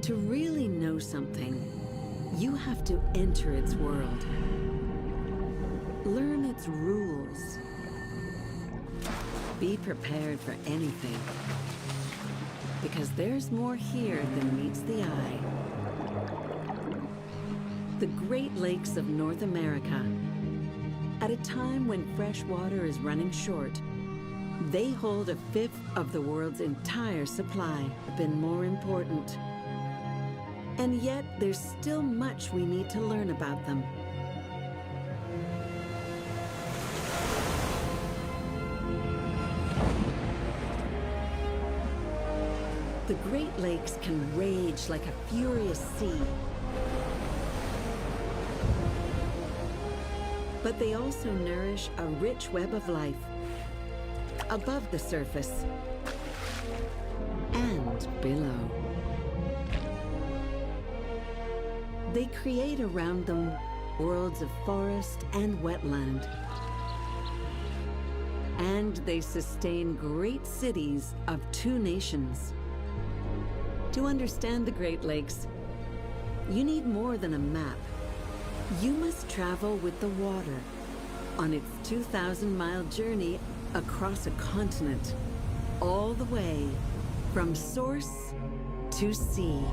To really know something, you have to enter its world. Learn its rules. Be prepared for anything. Because there's more here than meets the eye. The Great Lakes of North America. At a time when fresh water is running short, they hold a fifth of the world's entire supply. Been more important. And yet, there's still much we need to learn about them. The Great Lakes can rage like a furious sea. But they also nourish a rich web of life above the surface and below. They create around them worlds of forest and wetland. And they sustain great cities of two nations. To understand the Great Lakes, you need more than a map. You must travel with the water on its 2,000-mile journey across a continent, all the way from source to sea.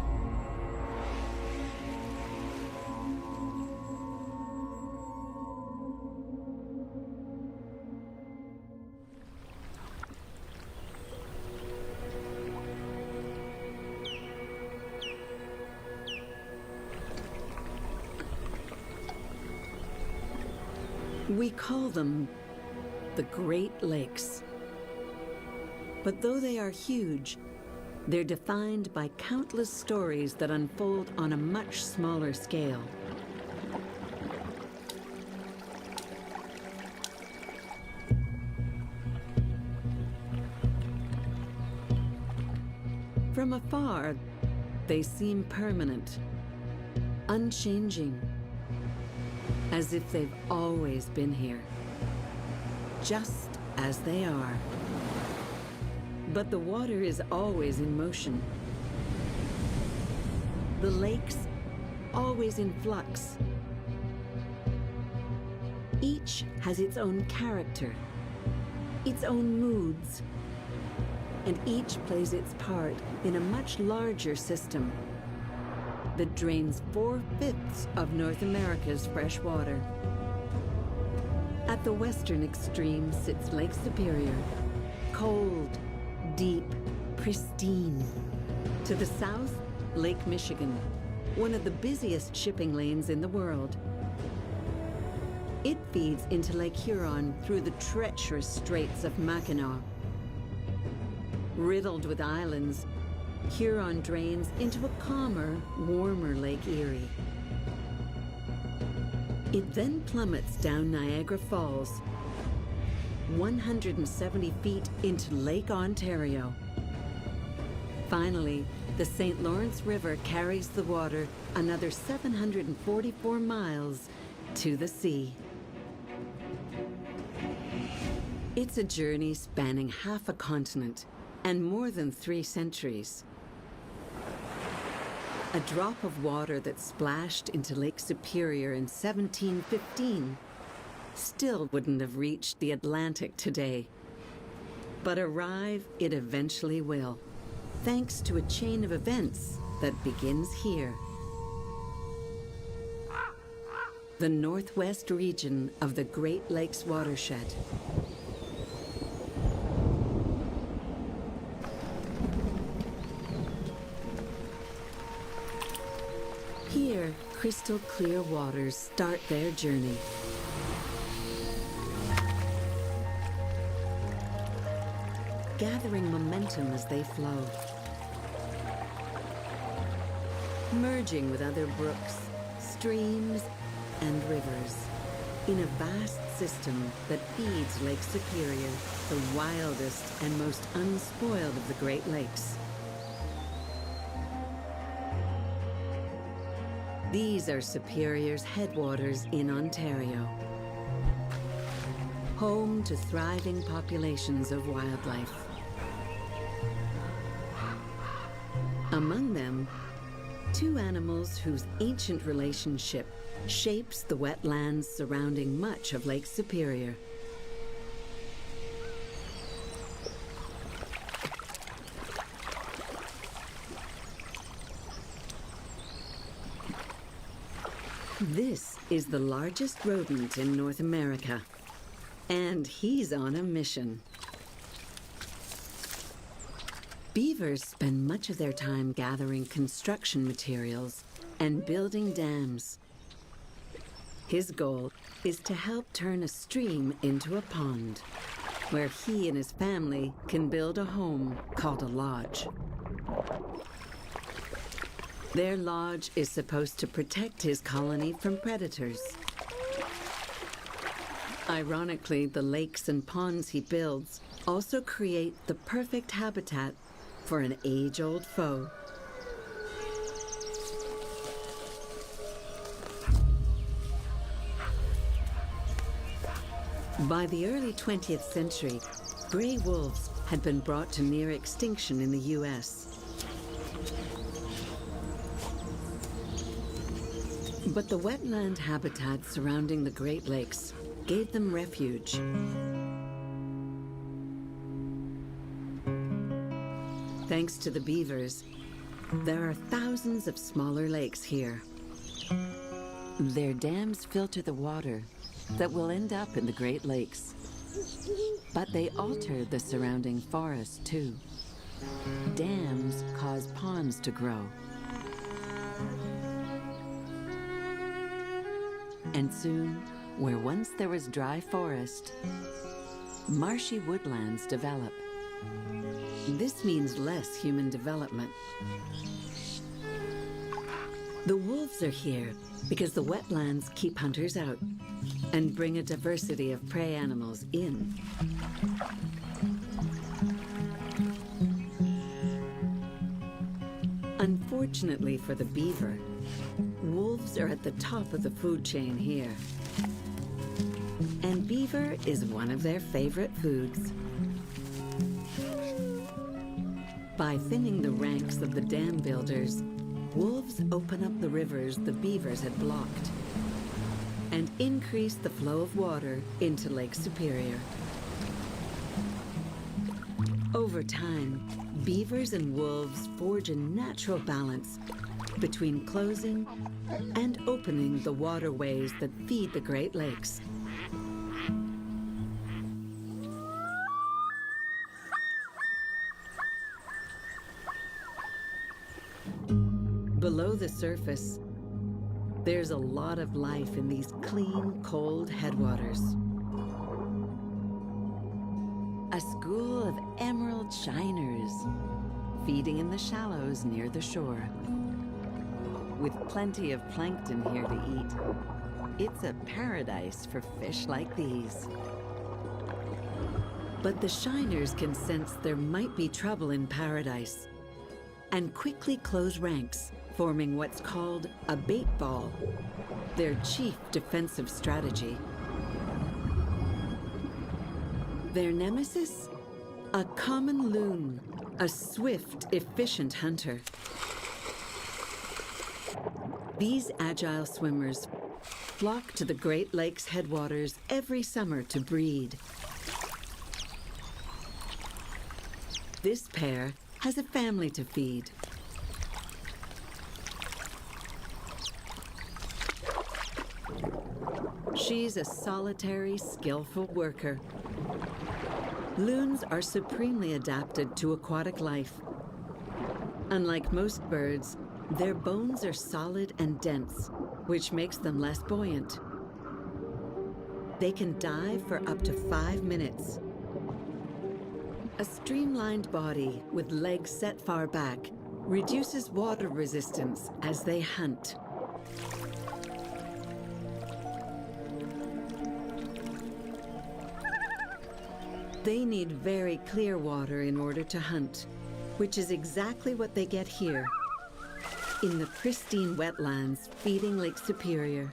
We call them the Great Lakes. But though they are huge, they're defined by countless stories that unfold on a much smaller scale. From afar, they seem permanent, unchanging, as if they've always been here, just as they are. But the water is always in motion. The lakes, always in flux. Each has its own character, its own moods, and each plays its part in a much larger system that drains 4/5 of North America's fresh water. At the western extreme sits Lake Superior, cold, deep, pristine. To the south, Lake Michigan, one of the busiest shipping lanes in the world. It feeds into Lake Huron through the treacherous Straits of Mackinac. Riddled with islands, Huron drains into a calmer, warmer Lake Erie. It then plummets down Niagara Falls, 170 feet into Lake Ontario. Finally, the St. Lawrence River carries the water another 744 miles to the sea. It's a journey spanning half a continent and more than 3 centuries. A drop of water that splashed into Lake Superior in 1715 still wouldn't have reached the Atlantic today. But arrive it eventually will, thanks to a chain of events that begins here. The northwest region of the Great Lakes watershed. Here, crystal clear waters start their journey. Gathering momentum as they flow. Merging with other brooks, streams, and rivers in a vast system that feeds Lake Superior, the wildest and most unspoiled of the Great Lakes. These are Superior's headwaters in Ontario, home to thriving populations of wildlife. Among them, two animals whose ancient relationship shapes the wetlands surrounding much of Lake Superior. This is the largest rodent in North America, and he's on a mission. Beavers spend much of their time gathering construction materials and building dams. His goal is to help turn a stream into a pond, where he and his family can build a home called a lodge. Their lodge is supposed to protect his colony from predators. Ironically, the lakes and ponds he builds also create the perfect habitat for an age-old foe. By the early 20th century, gray wolves had been brought to near extinction in the U.S. But the wetland habitat surrounding the Great Lakes gave them refuge. Thanks to the beavers, there are thousands of smaller lakes here. Their dams filter the water that will end up in the Great Lakes. But they alter the surrounding forest too. Dams cause ponds to grow. And soon, where once there was dry forest, marshy woodlands develop. This means less human development. The wolves are here because the wetlands keep hunters out and bring a diversity of prey animals in. Unfortunately for the beaver, wolves are at the top of the food chain here. And beaver is one of their favorite foods. By thinning the ranks of the dam builders, wolves open up the rivers the beavers had blocked and increase the flow of water into Lake Superior. Over time, beavers and wolves forge a natural balance between closing and opening the waterways that feed the Great Lakes. Below the surface, there's a lot of life in these clean, cold headwaters. A school of emerald shiners feeding in the shallows near the shore. With plenty of plankton here to eat, it's a paradise for fish like these. But the shiners can sense there might be trouble in paradise and quickly close ranks, forming what's called a bait ball, their chief defensive strategy. Their nemesis? A common loon, a swift, efficient hunter. These agile swimmers flock to the Great Lakes headwaters every summer to breed. This pair has a family to feed. She's a solitary, skillful worker. Loons are supremely adapted to aquatic life. Unlike most birds, their bones are solid and dense, which makes them less buoyant. They can dive for up to 5 minutes. A streamlined body with legs set far back reduces water resistance as they hunt. They need very clear water in order to hunt, which is exactly what they get here, in the pristine wetlands feeding Lake Superior.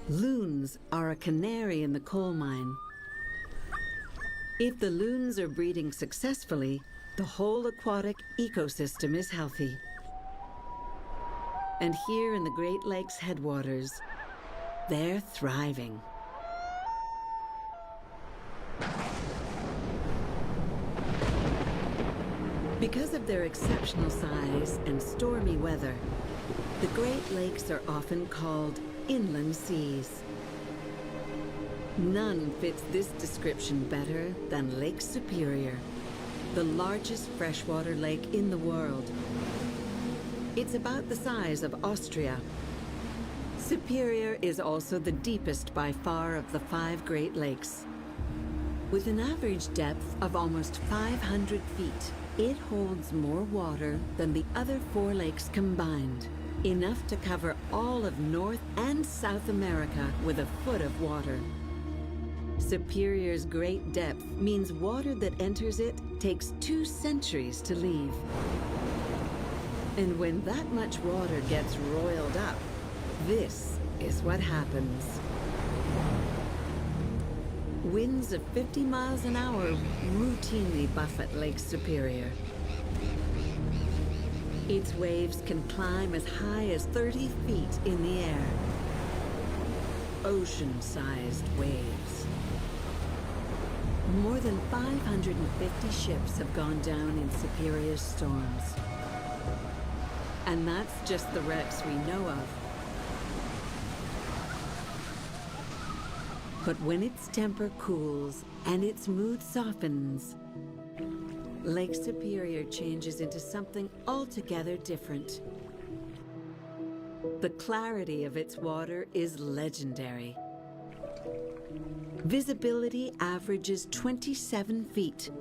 Loons are a canary in the coal mine. If the loons are breeding successfully, the whole aquatic ecosystem is healthy. And here in the Great Lakes headwaters, they're thriving. Because of their exceptional size and stormy weather, the Great Lakes are often called inland seas. None fits this description better than Lake Superior, the largest freshwater lake in the world. It's about the size of Austria. Superior is also the deepest by far of the 5 Great Lakes. With an average depth of almost 500 feet, it holds more water than the other 4 lakes combined, enough to cover all of North and South America with a foot of water. Superior's great depth means water that enters it takes 2 centuries to leave. And when that much water gets roiled up, this is what happens. Winds of 50 miles an hour routinely buffet Lake Superior. Its waves can climb as high as 30 feet in the air. Ocean-sized waves. More than 550 ships have gone down in Superior's storms. And that's just the wrecks we know of. But when its temper cools and its mood softens, Lake Superior changes into something altogether different. The clarity of its water is legendary. Visibility averages 27 feet,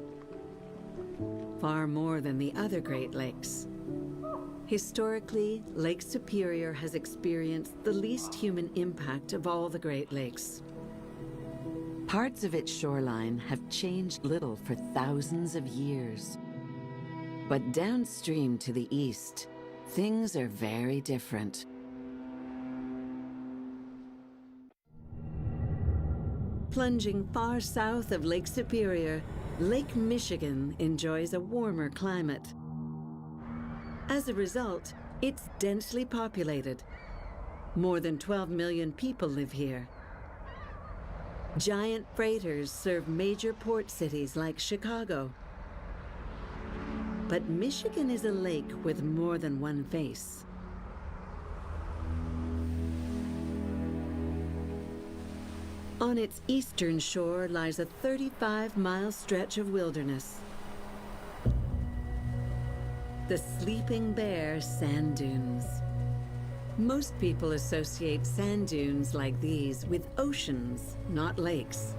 far more than the other Great Lakes. Historically, Lake Superior has experienced the least human impact of all the Great Lakes. Parts of its shoreline have changed little for thousands of years. But downstream to the east, things are very different. Plunging far south of Lake Superior, Lake Michigan enjoys a warmer climate. As a result, it's densely populated. More than 12 million people live here. Giant freighters serve major port cities like Chicago. But Michigan is a lake with more than one face. On its eastern shore lies a 35-mile stretch of wilderness. The Sleeping Bear Sand Dunes. Most people associate sand dunes like these with oceans, not lakes.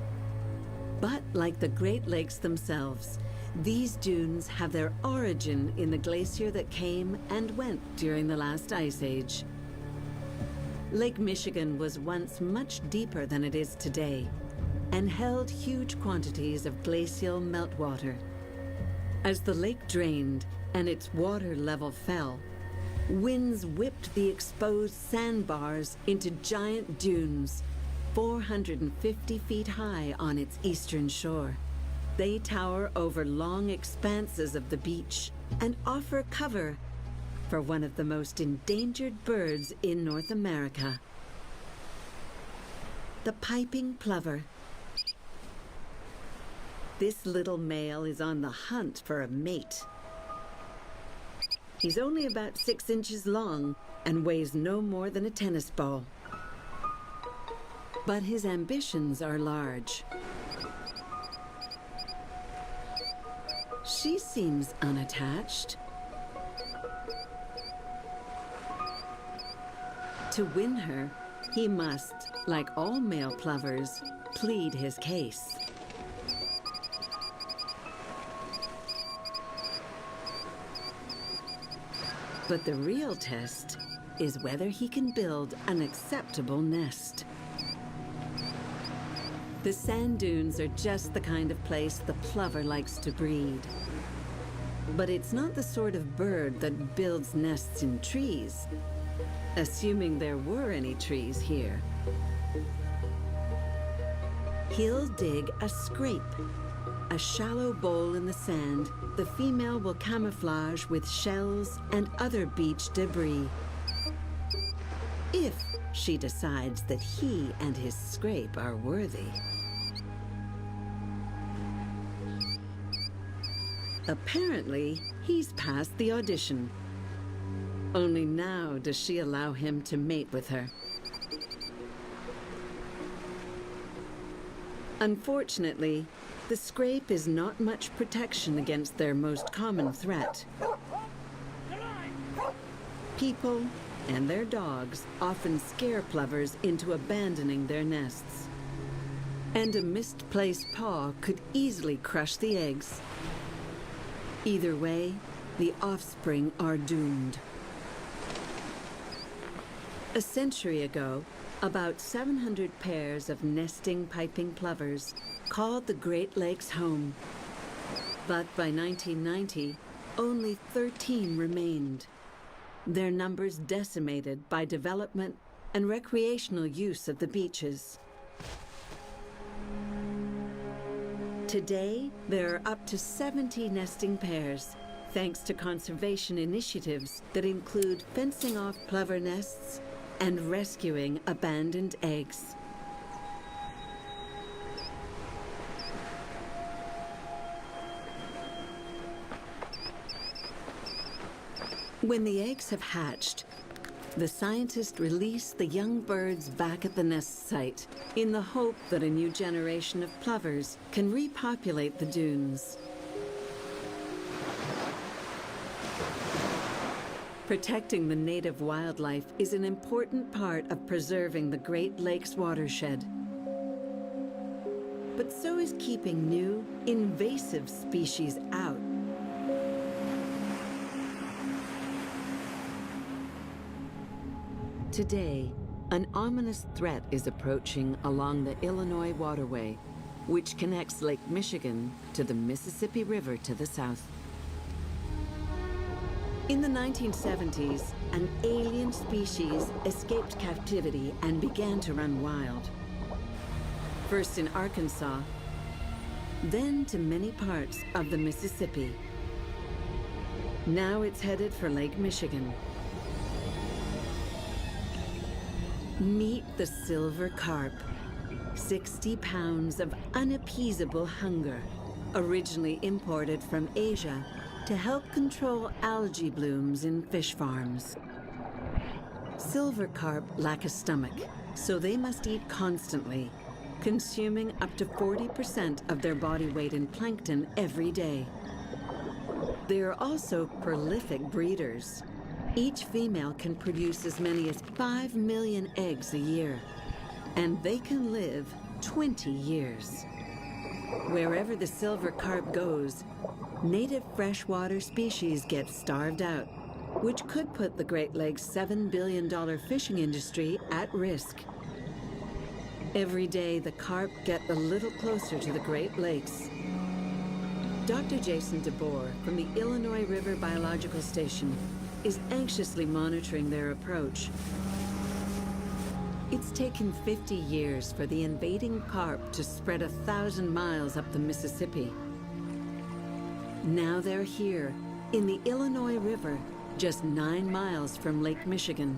But like the Great Lakes themselves, these dunes have their origin in the glacier that came and went during the last ice age. Lake Michigan was once much deeper than it is today and held huge quantities of glacial meltwater. As the lake drained and its water level fell, winds whipped the exposed sandbars into giant dunes, 450 feet high on its eastern shore. They tower over long expanses of the beach and offer cover for one of the most endangered birds in North America, the piping plover. This little male is on the hunt for a mate. He's only about 6 inches long and weighs no more than a tennis ball. But his ambitions are large. She seems unattached. To win her, he must, like all male plovers, plead his case. But the real test is whether he can build an acceptable nest. The sand dunes are just the kind of place the plover likes to breed. But it's not the sort of bird that builds nests in trees, assuming there were any trees here. He'll dig a scrape, a shallow bowl in the sand, the female will camouflage with shells and other beach debris. If she decides that he and his scrape are worthy. Apparently, he's passed the audition. Only now does she allow him to mate with her. Unfortunately, the scrape is not much protection against their most common threat. People and their dogs often scare plovers into abandoning their nests. And a misplaced paw could easily crush the eggs. Either way, the offspring are doomed. A century ago, about 700 pairs of nesting piping plovers called the Great Lakes home. But by 1990, only 13 remained. Their numbers decimated by development and recreational use of the beaches. Today, there are up to 70 nesting pairs, thanks to conservation initiatives that include fencing off plover nests and rescuing abandoned eggs. When the eggs have hatched, the scientists release the young birds back at the nest site in the hope that a new generation of plovers can repopulate the dunes. Protecting the native wildlife is an important part of preserving the Great Lakes watershed. But so is keeping new, invasive species out. Today, an ominous threat is approaching along the Illinois waterway, which connects Lake Michigan to the Mississippi River to the south. In the 1970s, an alien species escaped captivity and began to run wild. First in Arkansas, then to many parts of the Mississippi. Now it's headed for Lake Michigan. Meet the silver carp, 60 pounds of unappeasable hunger, originally imported from Asia to help control algae blooms in fish farms. Silver carp lack a stomach, so they must eat constantly, consuming up to 40% of their body weight in plankton every day. They are also prolific breeders. Each female can produce as many as 5 million eggs a year, and they can live 20 years. Wherever the silver carp goes, native freshwater species get starved out, which could put the Great Lakes' $7 billion fishing industry at risk. Every day, the carp get a little closer to the Great Lakes. Dr. Jason DeBoer from the Illinois River Biological Station is anxiously monitoring their approach. It's taken 50 years for the invading carp to spread 1,000 miles up the Mississippi. Now they're here, in the Illinois River, just 9 miles from Lake Michigan.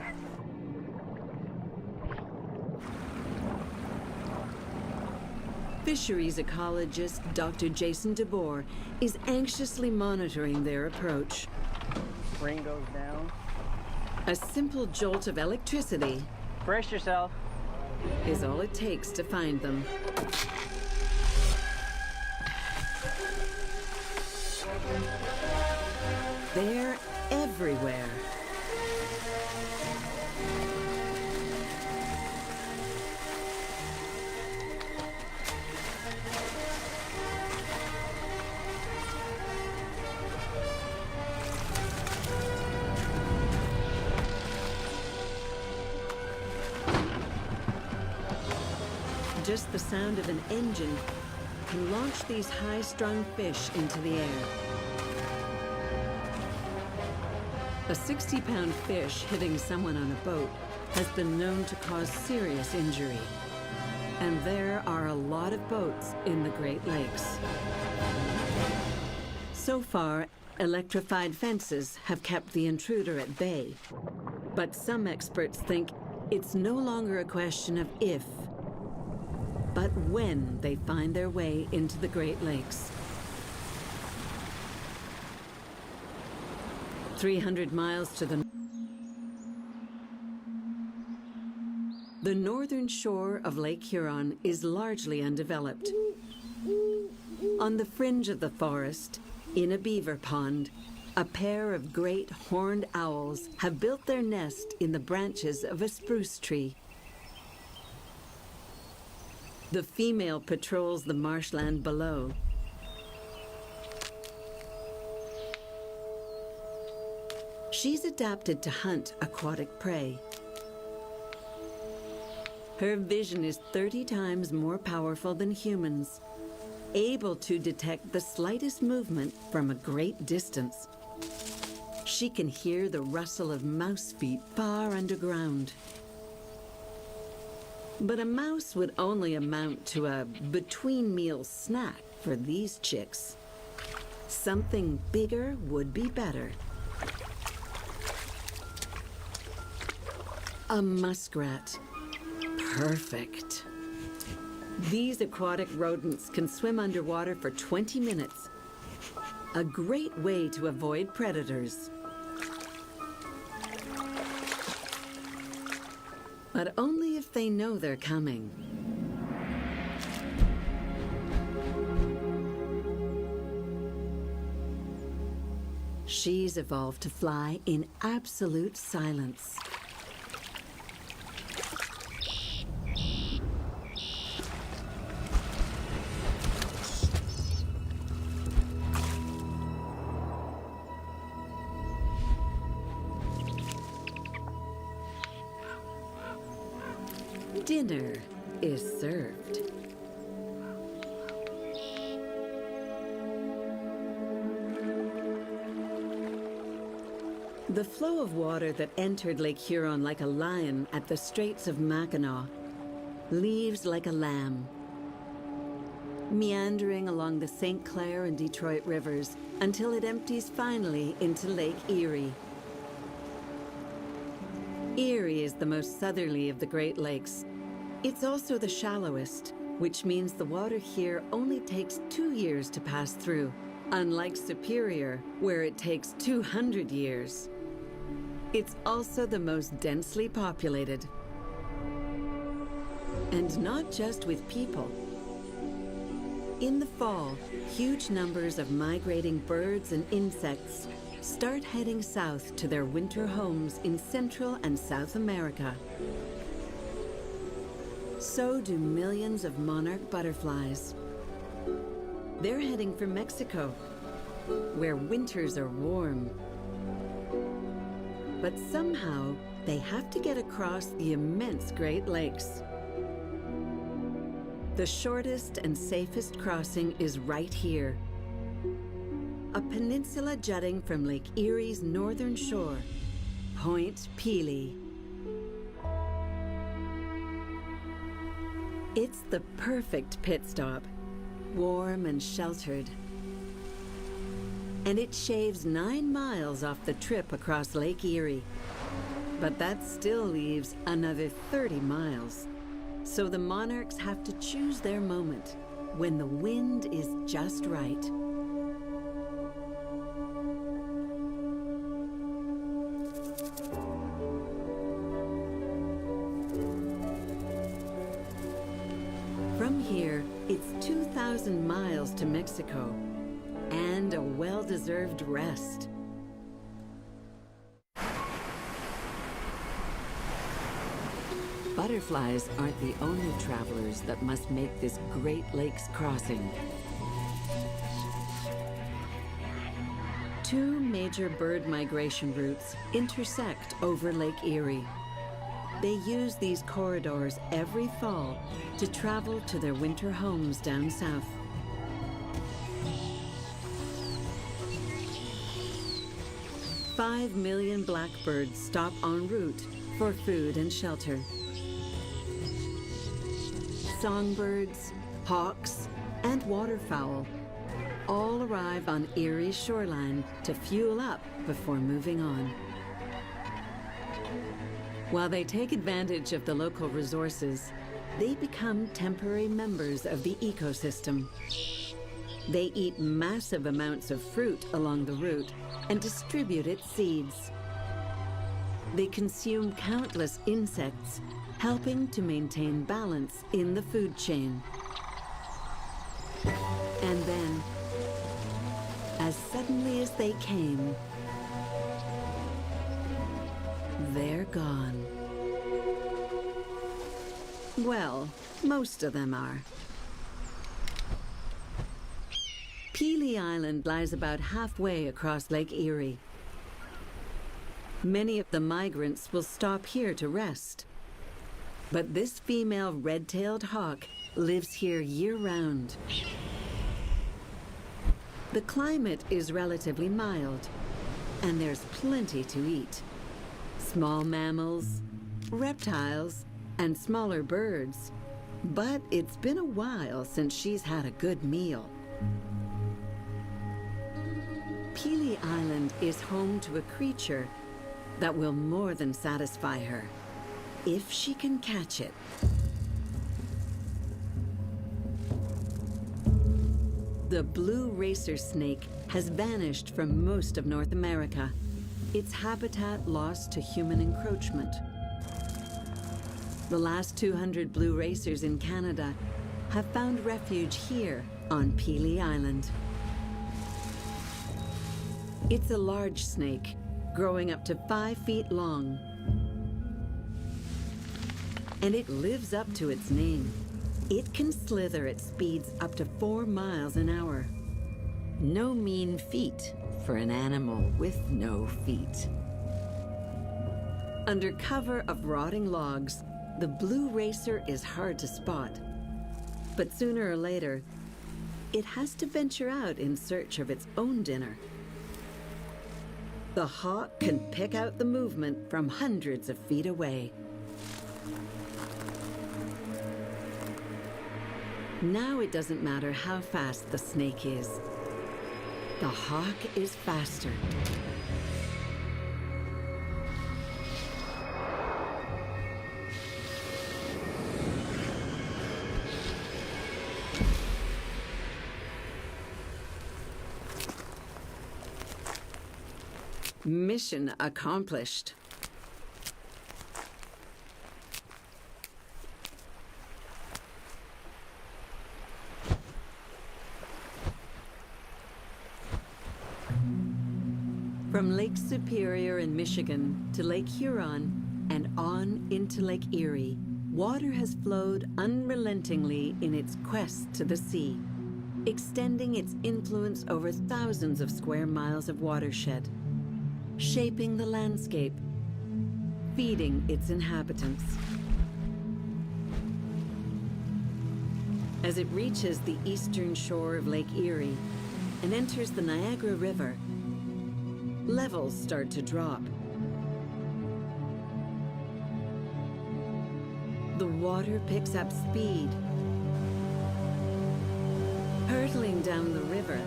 Fisheries ecologist Dr. Jason DeBoer is anxiously monitoring their approach. Ring goes down. A simple jolt of electricity Brace yourself. is all it takes to find them. They're everywhere. Just the sound of an engine can launch these high-strung fish into the air. A 60-pound fish hitting someone on a boat has been known to cause serious injury. And there are a lot of boats in the Great Lakes. So far, electrified fences have kept the intruder at bay. But some experts think it's no longer a question of if, but when they find their way into the Great Lakes. 300 miles to the northern shore of Lake Huron is largely undeveloped. On the fringe of the forest, in a beaver pond, a pair of great horned owls have built their nest in the branches of a spruce tree. The female patrols the marshland below. She's adapted to hunt aquatic prey. Her vision is 30 times more powerful than humans, able to detect the slightest movement from a great distance. She can hear the rustle of mouse feet far underground. But a mouse would only amount to a between-meal snack for these chicks. Something bigger would be better. A muskrat. Perfect. These aquatic rodents can swim underwater for 20 minutes. A great way to avoid predators. But only if they know they're coming. She's evolved to fly in absolute silence. Dinner is served. The flow of water that entered Lake Huron like a lion at the Straits of Mackinac leaves like a lamb, meandering along the St. Clair and Detroit rivers until it empties finally into Lake Erie. Erie is the most southerly of the Great Lakes. It's also the shallowest, which means the water here only takes 2 years to pass through, unlike Superior, where it takes 200 years. It's also the most densely populated. And not just with people. In the fall, huge numbers of migrating birds and insects start heading south to their winter homes in Central and South America. So do millions of monarch butterflies. They're heading for Mexico, where winters are warm. But somehow, they have to get across the immense Great Lakes. The shortest and safest crossing is right here. A peninsula jutting from Lake Erie's northern shore, Point Pelee. It's the perfect pit stop, warm and sheltered. And it shaves 9 miles off the trip across Lake Erie. But that still leaves another 30 miles. So the monarchs have to choose their moment, when the wind is just right. From here, it's 2,000 miles to Mexico, and a well-deserved rest. Butterflies aren't the only travelers that must make this Great Lakes crossing. 2 major bird migration routes intersect over Lake Erie. They use these corridors every fall to travel to their winter homes down south. $5 million blackbirds stop en route for food and shelter. songbirds, hawks, and waterfowl all arrive on Erie's shoreline to fuel up before moving on. While they take advantage of the local resources, they become temporary members of the ecosystem. They eat massive amounts of fruit along the route and distribute its seeds. They consume countless insects, helping to maintain balance in the food chain. And then, as suddenly as they came, they're gone. Well, most of them are. Pelee Island lies about halfway across Lake Erie. Many of the migrants will stop here to rest. But this female red-tailed hawk lives here year-round. The climate is relatively mild, and there's plenty to eat. Small mammals, reptiles, and smaller birds. But it's been a while since she's had a good meal. Pelee Island is home to a creature that will more than satisfy her, if she can catch it. The blue racer snake has vanished from most of North America, its habitat lost to human encroachment. The last 200 blue racers in Canada have found refuge here on Pelee Island. It's a large snake, growing up to 5 feet long. And it lives up to its name. It can slither at speeds up to 4 miles an hour. No mean feat for an animal with no feet. Under cover of rotting logs, the blue racer is hard to spot. But sooner or later, it has to venture out in search of its own dinner. The hawk can pick out the movement from hundreds of feet away. Now it doesn't matter how fast the snake is. The hawk is faster. Mission accomplished. From Lake Superior in Michigan to Lake Huron and on into Lake Erie, water has flowed unrelentingly in its quest to the sea, extending its influence over thousands of square miles of watershed, shaping the landscape, feeding its inhabitants. As it reaches the eastern shore of Lake Erie and enters the Niagara River, levels start to drop. The water picks up speed, hurtling down the river,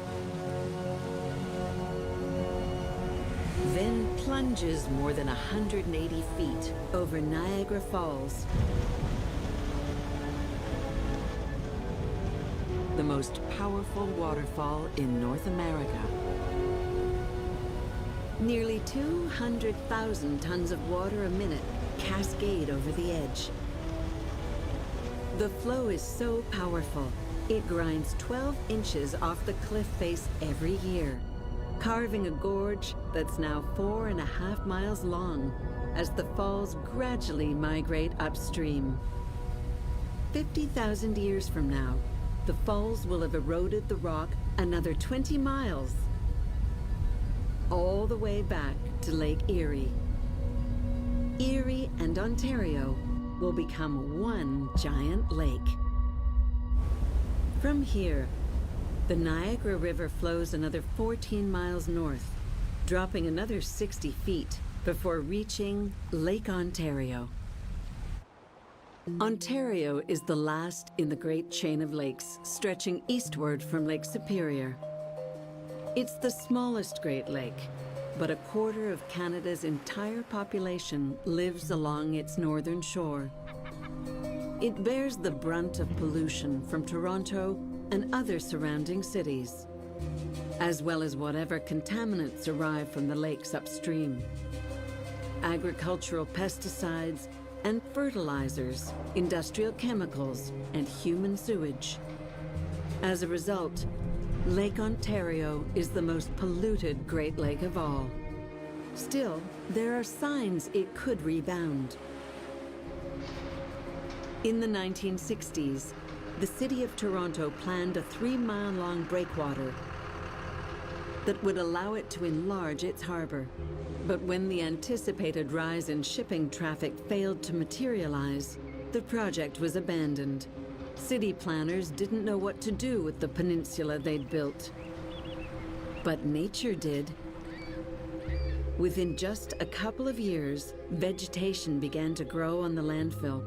then plunges more than 180 feet over Niagara Falls, the most powerful waterfall in North America. Nearly 200,000 tons of water a minute cascade over the edge. The flow is so powerful, it grinds 12 inches off the cliff face every year, carving a gorge that's now 4.5 miles long as the falls gradually migrate upstream. 50,000 years from now, the falls will have eroded the rock another 20 miles, all the way back to Lake Erie. Erie and Ontario will become one giant lake. From here, the Niagara River flows another 14 miles north, dropping another 60 feet before reaching Lake Ontario. Ontario is the last in the great chain of lakes stretching eastward from Lake Superior. It's the smallest Great Lake, but a quarter of Canada's entire population lives along its northern shore. It bears the brunt of pollution from Toronto and other surrounding cities, as well as whatever contaminants arrive from the lakes upstream. Agricultural pesticides and fertilizers, industrial chemicals, and human sewage. As a result, Lake Ontario is the most polluted Great Lake of all. Still, there are signs it could rebound. In the 1960s, the City of Toronto planned a 3-mile-long breakwater that would allow it to enlarge its harbor. But when the anticipated rise in shipping traffic failed to materialize, the project was abandoned. City planners didn't know what to do with the peninsula they'd built. But nature did. Within just a couple of years, vegetation began to grow on the landfill.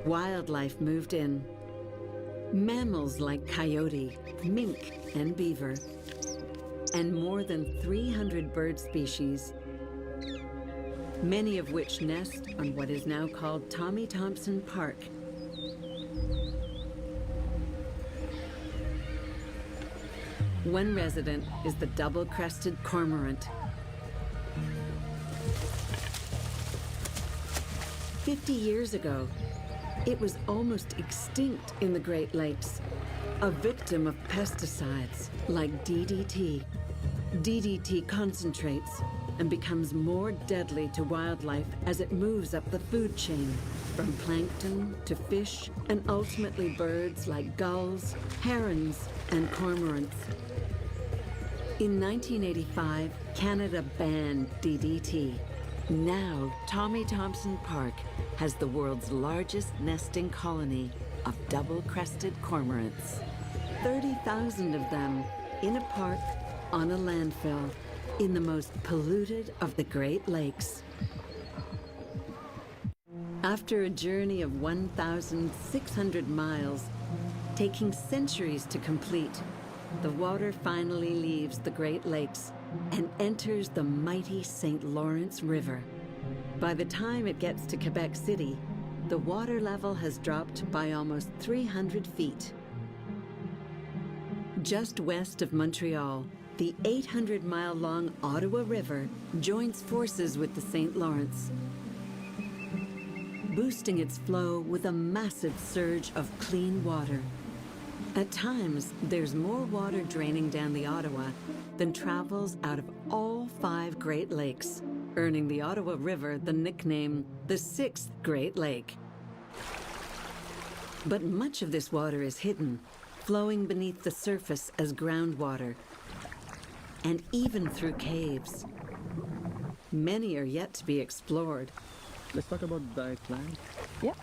Wildlife moved in. Mammals like coyote, mink, and beaver, and more than 300 bird species, many of which nest on what is now called Tommy Thompson Park. One resident is the double-crested cormorant. 50 years ago, it was almost extinct in the Great Lakes, a victim of pesticides like DDT. DDT concentrates and becomes more deadly to wildlife as it moves up the food chain, from plankton to fish and ultimately birds like gulls, herons, and cormorants. In 1985, Canada banned DDT. Now, Tommy Thompson Park has the world's largest nesting colony of double-crested cormorants. 30,000 of them in a park on a landfill in the most polluted of the Great Lakes. After a journey of 1,600 miles, taking centuries to complete, the water finally leaves the Great Lakes and enters the mighty St. Lawrence River. By the time it gets to Quebec City, the water level has dropped by almost 300 feet. Just west of Montreal, the 800-mile-long Ottawa River joins forces with the St. Lawrence, boosting its flow with a massive surge of clean water. At times, there's more water draining down the Ottawa than travels out of all 5 Great Lakes, earning the Ottawa River the nickname the 6th Great Lake. But much of this water is hidden, flowing beneath the surface as groundwater, and even through caves. Many are yet to be explored. Let's talk about diet plan. Yep.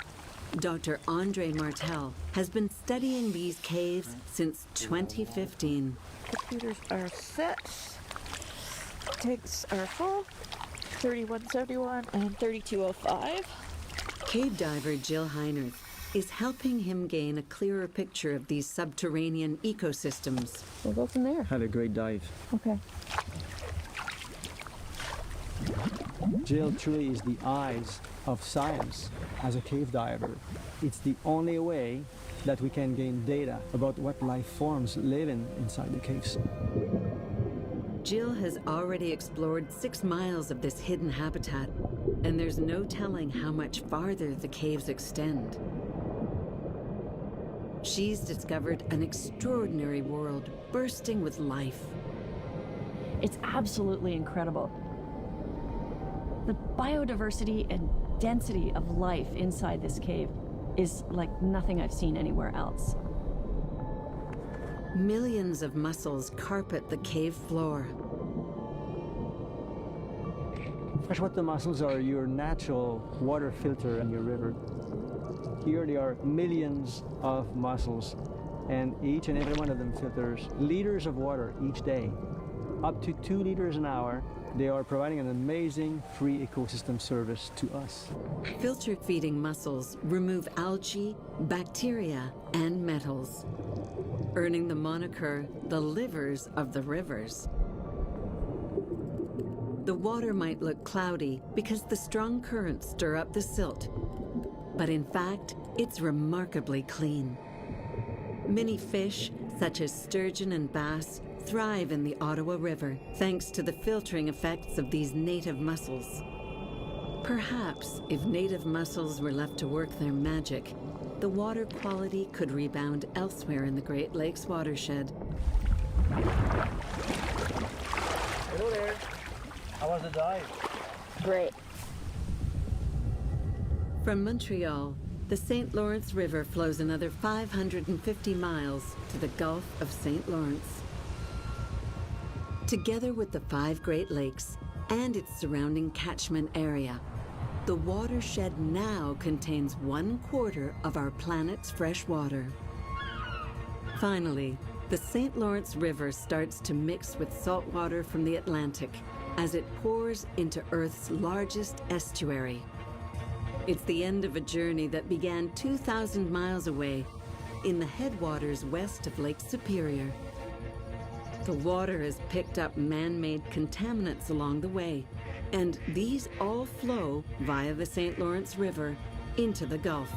Dr. Andre Martel has been studying these caves since 2015. Computers are set. Tanks are full. 3171 and 3205. Cave diver Jill Heinerth is helping him gain a clearer picture of these subterranean ecosystems. We'll go from there. Had a great dive. Okay. Jill truly is the eyes of science as a cave diver. It's the only way that we can gain data about what life forms live inside the caves. Jill has already explored 6 miles of this hidden habitat, and there's no telling how much farther the caves extend. She's discovered an extraordinary world bursting with life. It's absolutely incredible. The biodiversity and density of life inside this cave is like nothing I've seen anywhere else. Millions of mussels carpet the cave floor. Freshwater mussels are your natural water filter in your river. Here there are millions of mussels, and each and every one of them filters liters of water each day, up to 2 liters an hour They are providing an amazing free ecosystem service to us. Filter feeding mussels remove algae, bacteria, and metals, earning the moniker the livers of the rivers. The water might look cloudy because the strong currents stir up the silt, but in fact, it's remarkably clean. Many fish, such as sturgeon and bass, thrive in the Ottawa River thanks to the filtering effects of these native mussels. Perhaps if native mussels were left to work their magic, the water quality could rebound elsewhere in the Great Lakes watershed. Hello there. How was the dive? Great. From Montreal, the St. Lawrence River flows another 550 miles to the Gulf of St. Lawrence. Together with the 5 Great Lakes and its surrounding catchment area, the watershed now contains 1/4 of our planet's fresh water. Finally, the St. Lawrence River starts to mix with salt water from the Atlantic as it pours into Earth's largest estuary. It's the end of a journey that began 2,000 miles away in the headwaters west of Lake Superior. The water has picked up man-made contaminants along the way, and these all flow via the St. Lawrence River into the Gulf.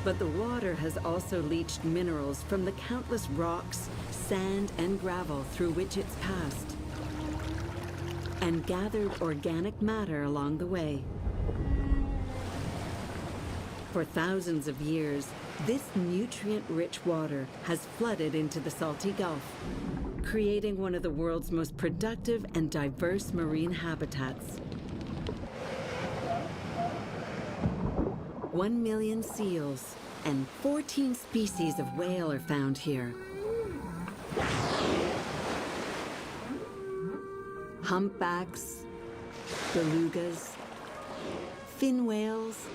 But the water has also leached minerals from the countless rocks, sand, and gravel through which it's passed, and gathered organic matter along the way. For thousands of years, this nutrient-rich water has flooded into the salty Gulf, creating one of the world's most productive and diverse marine habitats. 1 million seals and 14 species of whale are found here. Humpbacks, belugas, fin whales,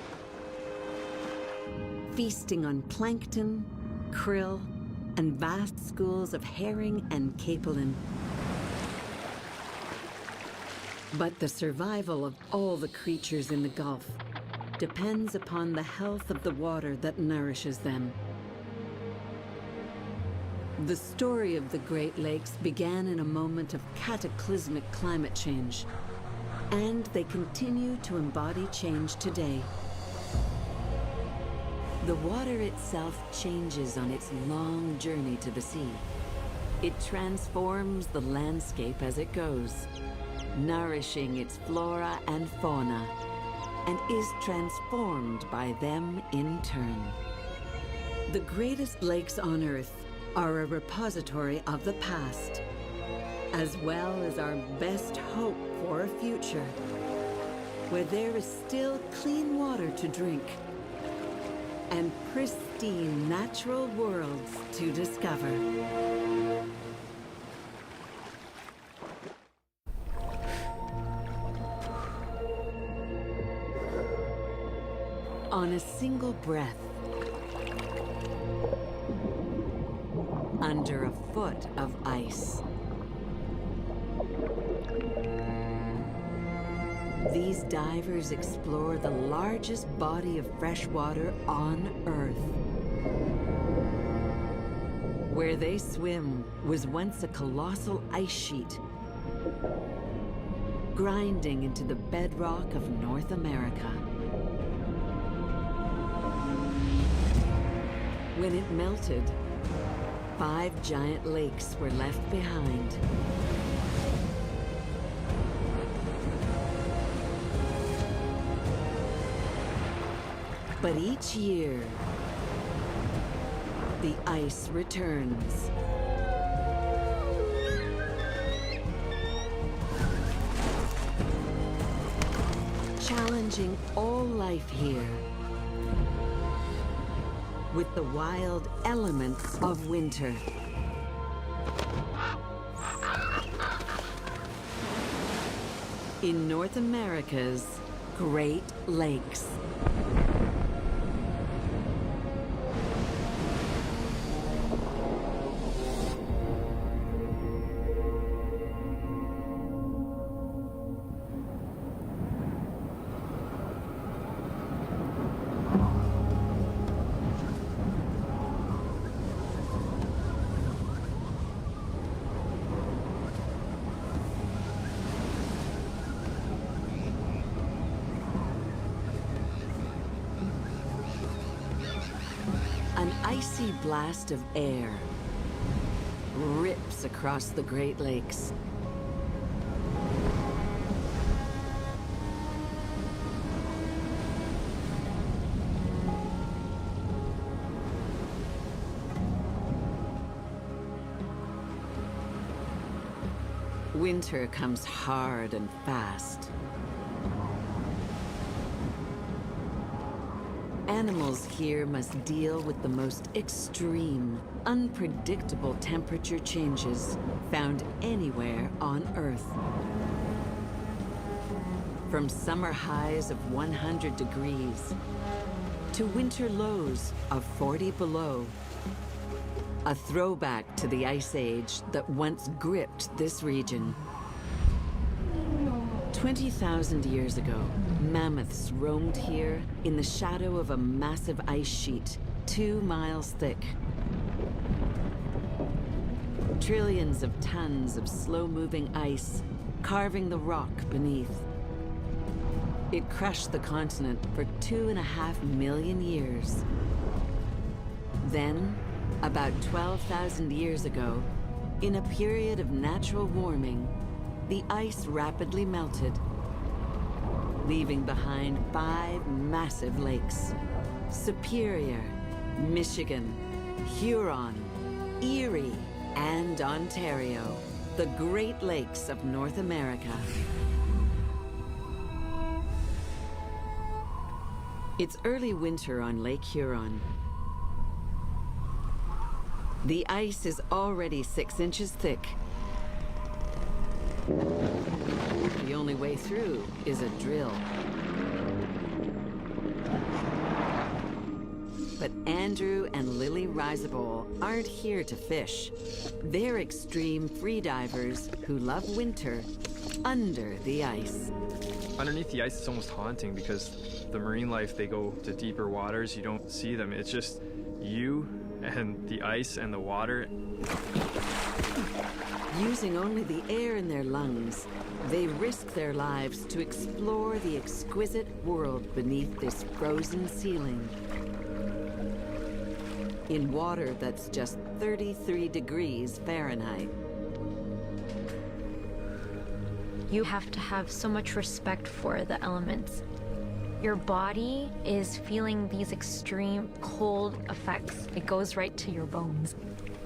feasting on plankton, krill, and vast schools of herring and capelin. But the survival of all the creatures in the Gulf depends upon the health of the water that nourishes them. The story of the Great Lakes began in a moment of cataclysmic climate change, and they continue to embody change today. The water itself changes on its long journey to the sea. It transforms the landscape as it goes, nourishing its flora and fauna, and is transformed by them in turn. The greatest lakes on Earth are a repository of the past, as well as our best hope for a future, where there is still clean water to drink and pristine natural worlds to discover. On a single breath, under a foot of ice, these divers explore the largest body of fresh water on Earth. Where they swim was once a colossal ice sheet, grinding into the bedrock of North America. When it melted, 5 giant lakes were left behind. But each year, the ice returns. Challenging all life here with the wild elements of winter. In North America's Great Lakes. icy blast of air rips across the Great Lakes. Winter comes hard and fast. Animals here must deal with the most extreme, unpredictable temperature changes found anywhere on Earth. From summer highs of 100 degrees to winter lows of 40 below. A throwback to the Ice Age that once gripped this region. 20,000 years ago, mammoths roamed here in the shadow of a massive ice sheet 2 miles thick. Trillions of tons of slow-moving ice carving the rock beneath. It crushed the continent for 2.5 million years. Then, about 12,000 years ago, in a period of natural warming, the ice rapidly melted, leaving behind 5 massive lakes: Superior, Michigan, Huron, Erie, and Ontario, the Great Lakes of North America. It's early winter on Lake Huron. The ice is already 6 inches thick. The only way through is a drill. But Andrew and Lily Risebol aren't here to fish. They're extreme freedivers who love winter under the ice. Underneath the ice, it's almost haunting because the marine life, they go to deeper waters, you don't see them. It's just you and the ice and the water. Using only the air in their lungs, they risk their lives to explore the exquisite world beneath this frozen ceiling. In water that's just 33 degrees Fahrenheit. You have to have so much respect for the elements. Your body is feeling these extreme cold effects. It goes right to your bones.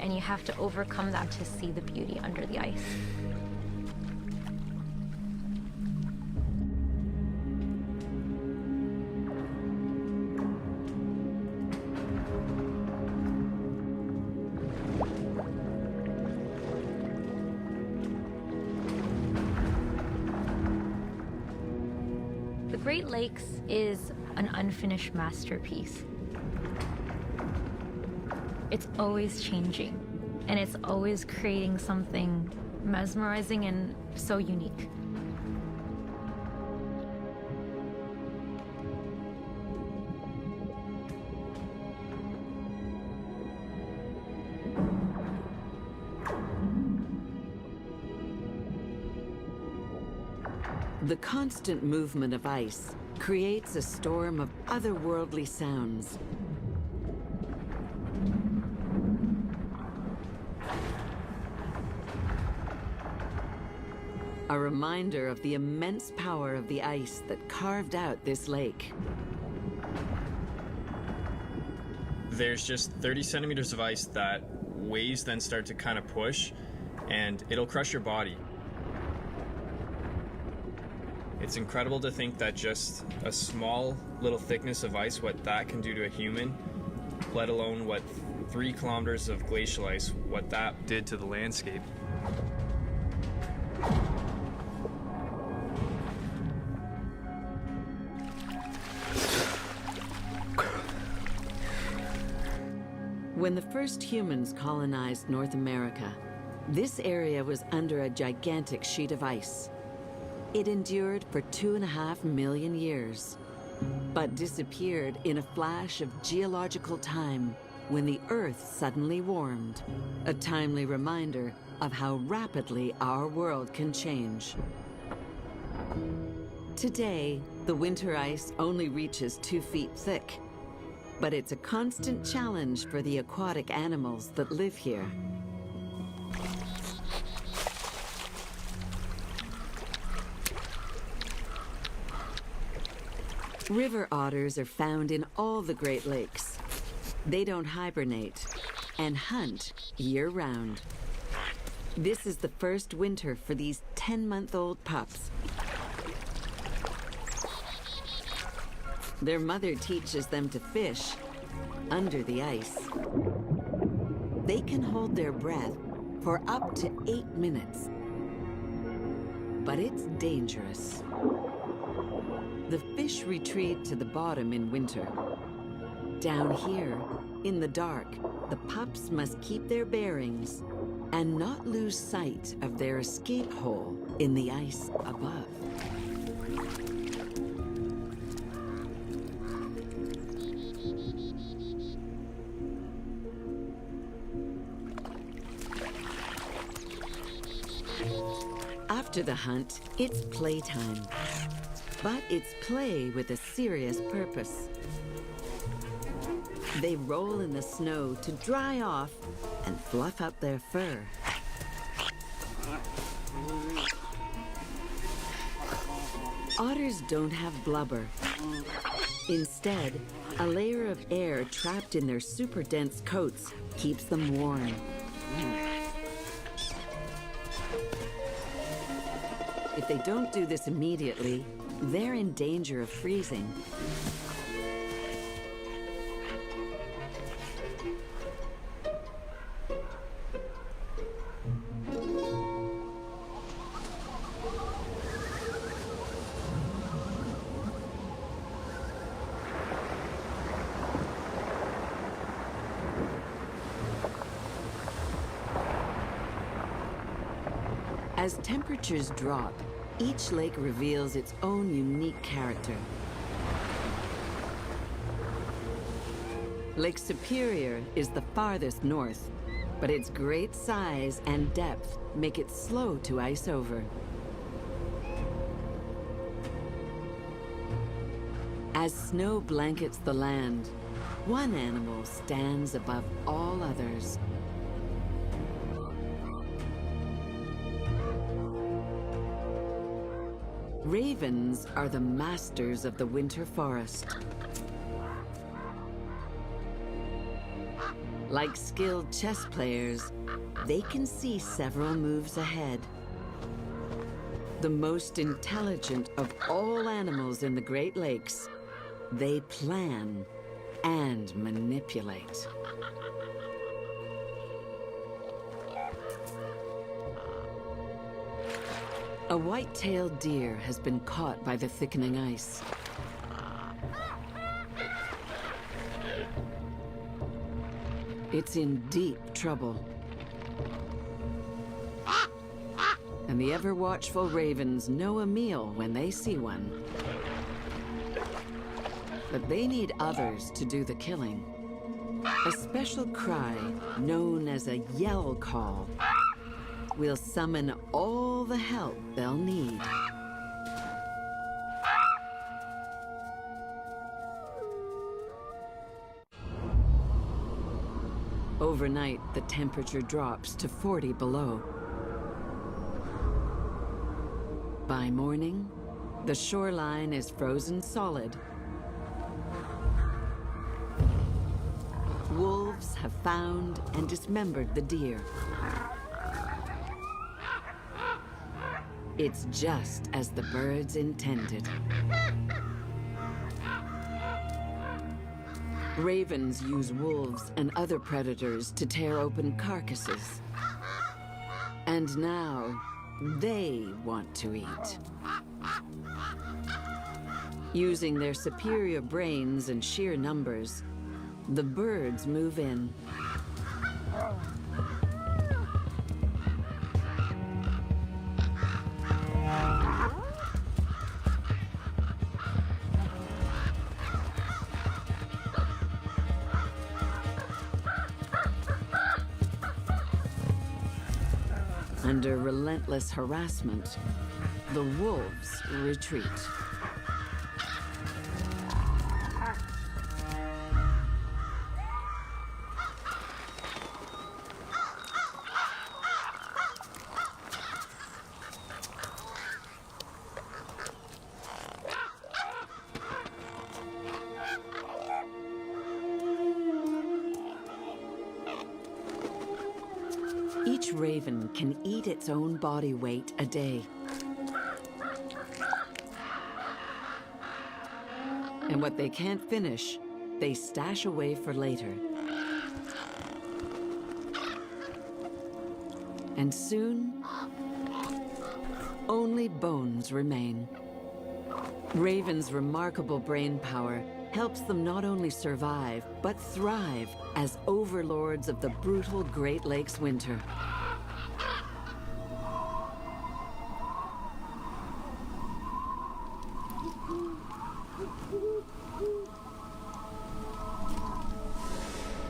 And you have to overcome that to see the beauty under the ice. The Great Lakes is an unfinished masterpiece. It's always changing, and it's always creating something mesmerizing and so unique. The constant movement of ice creates a storm of otherworldly sounds. A reminder of the immense power of the ice that carved out this lake. There's just 30 centimeters of ice that waves then start to kind of push, and it'll crush your body. It's incredible to think that just a small little thickness of ice, what that can do to a human, let alone what 3 kilometers of glacial ice, what that did to the landscape. When the first humans colonized North America, this area was under a gigantic sheet of ice. It endured for 2.5 million years, but disappeared in a flash of geological time when the Earth suddenly warmed, a timely reminder of how rapidly our world can change. Today, the winter ice only reaches 2 feet thick, But it's a constant challenge for the aquatic animals that live here. River otters are found in all the Great Lakes. They don't hibernate and hunt year-round. This is the first winter for these 10-month-old pups. Their mother teaches them to fish under the ice. They can hold their breath for up to 8 minutes. But it's dangerous. The fish retreat to the bottom in winter. Down here, in the dark, the pups must keep their bearings and not lose sight of their escape hole in the ice above. After the hunt, it's playtime. But it's play with a serious purpose. They roll in the snow to dry off and fluff up their fur. Otters don't have blubber. Instead, a layer of air trapped in their super dense coats keeps them warm. If they don't do this immediately, they're in danger of freezing. As temperatures drop, each lake reveals its own unique character. Lake Superior is the farthest north, but its great size and depth make it slow to ice over. As snow blankets the land, one animal stands above all others. Ravens are the masters of the winter forest. Like skilled chess players, they can see several moves ahead. The most intelligent of all animals in the Great Lakes, they plan and manipulate. A white-tailed deer has been caught by the thickening ice. It's in deep trouble. And the ever-watchful ravens know a meal when they see one. But they need others to do the killing. A special cry, known as a yell call, will summon all the help they'll need. Overnight, the temperature drops to 40 below. By morning, the shoreline is frozen solid. Wolves have found and dismembered the deer. It's just as the birds intended. Ravens use wolves and other predators to tear open carcasses. And now, they want to eat. Using their superior brains and sheer numbers, the birds move in. Under relentless harassment, the wolves retreat. Each raven can eat its own body weight a day. And what they can't finish, they stash away for later. And soon, only bones remain. Ravens' remarkable brain power helps them not only survive, but thrive as overlords of the brutal Great Lakes winter.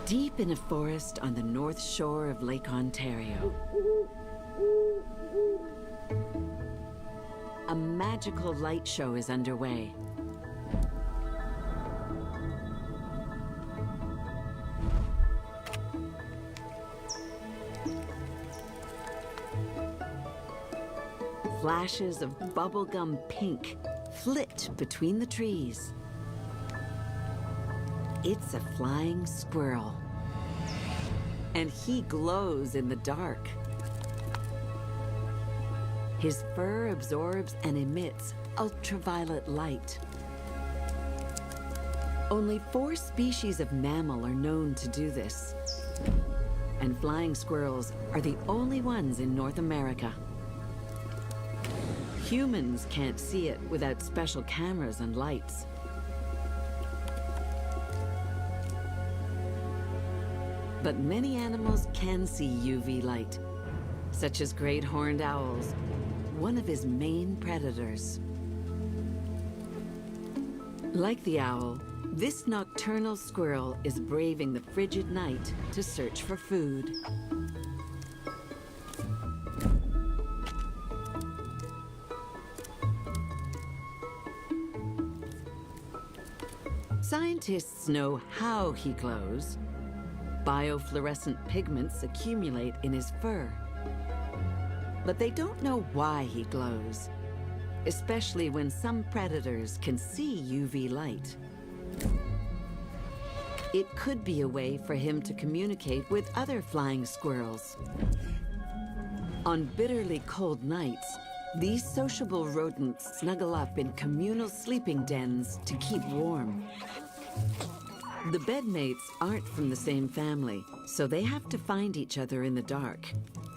Deep in a forest on the north shore of Lake Ontario, a magical light show is underway. Flashes of bubblegum pink flit between the trees. It's a flying squirrel, and he glows in the dark. His fur absorbs and emits ultraviolet light. Only 4 species of mammal are known to do this, and flying squirrels are the only ones in North America. Humans can't see it without special cameras and lights. But many animals can see UV light, such as great horned owls, one of his main predators. Like the owl, this nocturnal squirrel is braving the frigid night to search for food. Scientists know how he glows. Biofluorescent pigments accumulate in his fur. But they don't know why he glows, especially when some predators can see UV light. It could be a way for him to communicate with other flying squirrels. On bitterly cold nights, these sociable rodents snuggle up in communal sleeping dens to keep warm. The bedmates aren't from the same family, so they have to find each other in the dark.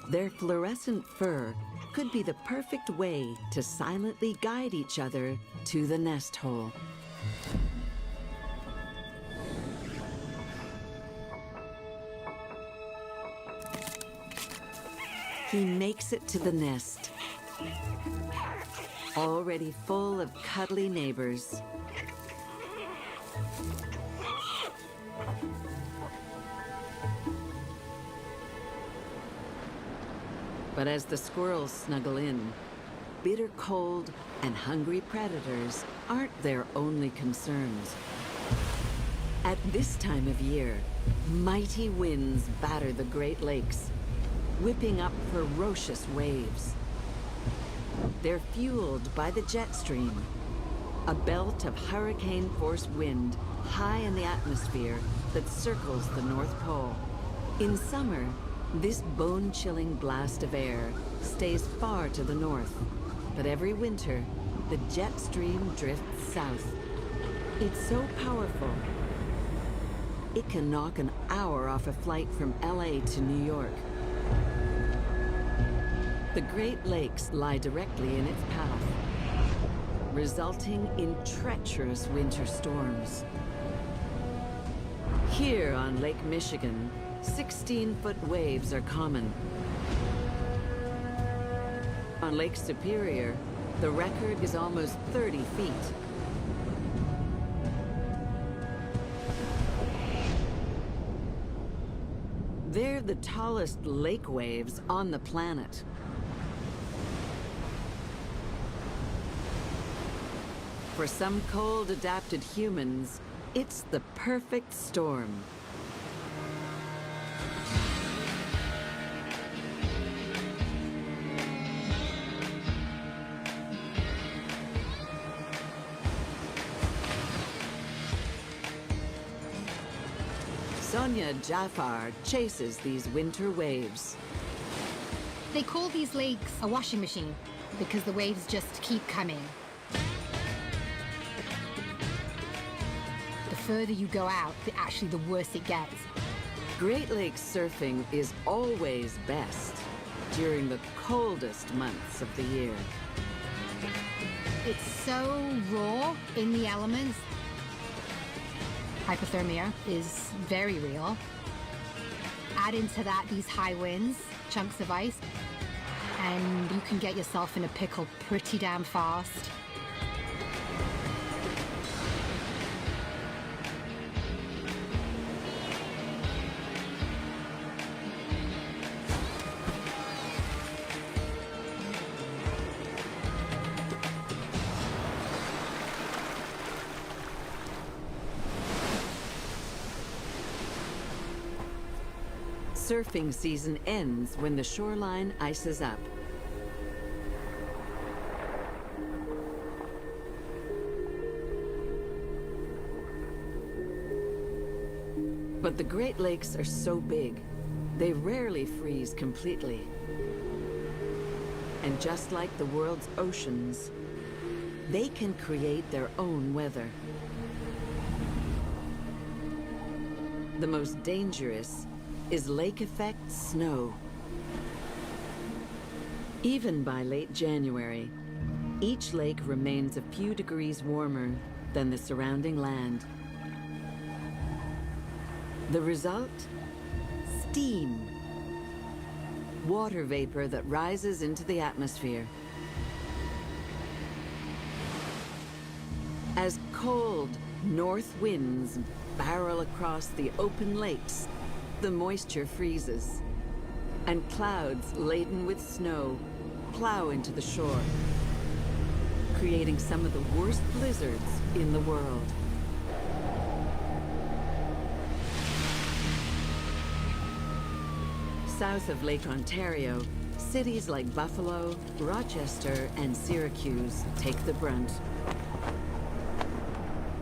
Their fluorescent fur could be the perfect way to silently guide each other to the nest hole. He makes it to the nest, already full of cuddly neighbors. But as the squirrels snuggle in, bitter cold and hungry predators aren't their only concerns. At this time of year, mighty winds batter the Great Lakes, whipping up ferocious waves. They're fueled by the jet stream, a belt of hurricane-force wind high in the atmosphere that circles the North Pole. In summer, this bone-chilling blast of air stays far to the north, but every winter, the jet stream drifts south. It's so powerful, it can knock an hour off a flight from LA to New York. The Great Lakes lie directly in its path, resulting in treacherous winter storms. Here on Lake Michigan, 16-foot waves are common. On Lake Superior, the record is almost 30 feet. They're the tallest lake waves on the planet. For some cold-adapted humans, it's the perfect storm. Sonia Jafar chases these winter waves. They call these lakes a washing machine because the waves just keep coming. The further you go out, actually the worse it gets. Great Lakes surfing is always best during the coldest months of the year. It's so raw in the elements. Hypothermia is very real. Add into that these high winds, chunks of ice, and you can get yourself in a pickle pretty damn fast. Surfing season ends when the shoreline ices up. But the Great Lakes are so big, they rarely freeze completely. And just like the world's oceans, they can create their own weather. The most dangerous is lake effect snow. Even by late January, each lake remains a few degrees warmer than the surrounding land. The result? Steam. Water vapor that rises into the atmosphere. As cold north winds barrel across the open lakes, the moisture freezes, and clouds laden with snow plow into the shore, creating some of the worst blizzards in the world. South of Lake Ontario, cities like Buffalo, Rochester, and Syracuse take the brunt.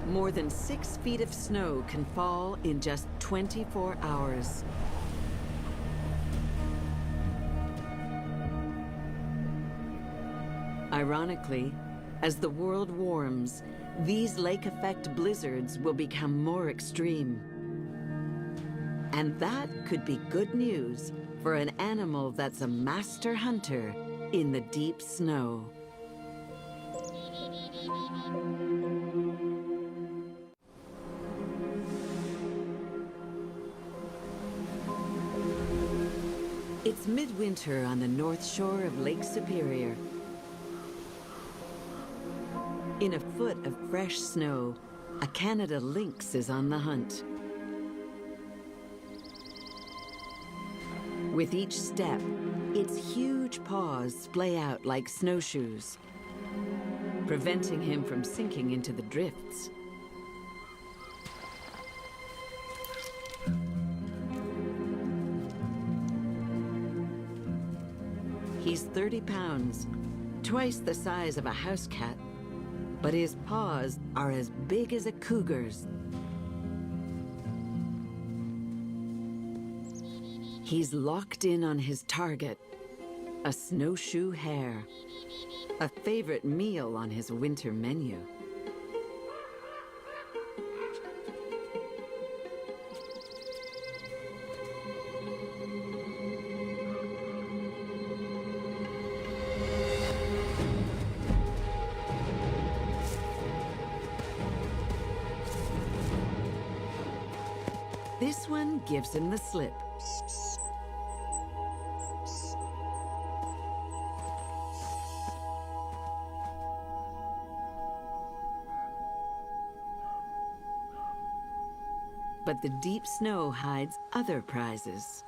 More than 6 feet of snow can fall in just 24 hours. Ironically, as the world warms, these lake effect blizzards will become more extreme. And that could be good news for an animal that's a master hunter in the deep snow. It's midwinter on the north shore of Lake Superior. In a foot of fresh snow, a Canada lynx is on the hunt. With each step, its huge paws splay out like snowshoes, preventing him from sinking into the drifts. He's 30 pounds, twice the size of a house cat, but his paws are as big as a cougar's. He's locked in on his target, a snowshoe hare, a favorite meal on his winter menu. This one gives him the slip. But the deep snow hides other prizes.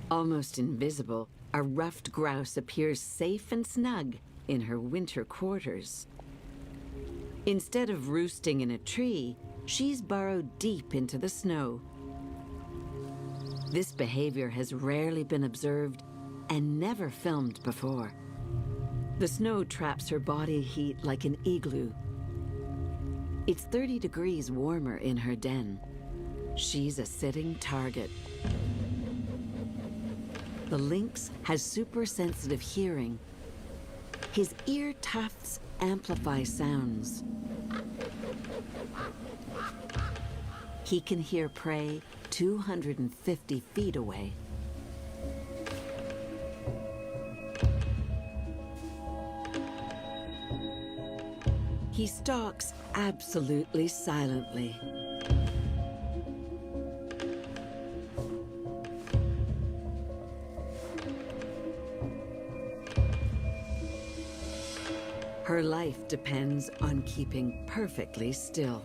Almost invisible, a ruffed grouse appears safe and snug in her winter quarters. Instead of roosting in a tree, she's burrowed deep into the snow. This behavior has rarely been observed and never filmed before. The snow traps her body heat like an igloo. It's 30 degrees warmer in her den. She's a sitting target. The lynx has super-sensitive hearing. His ear tufts amplify sounds. He can hear prey 250 feet away. He stalks absolutely silently. Her life depends on keeping perfectly still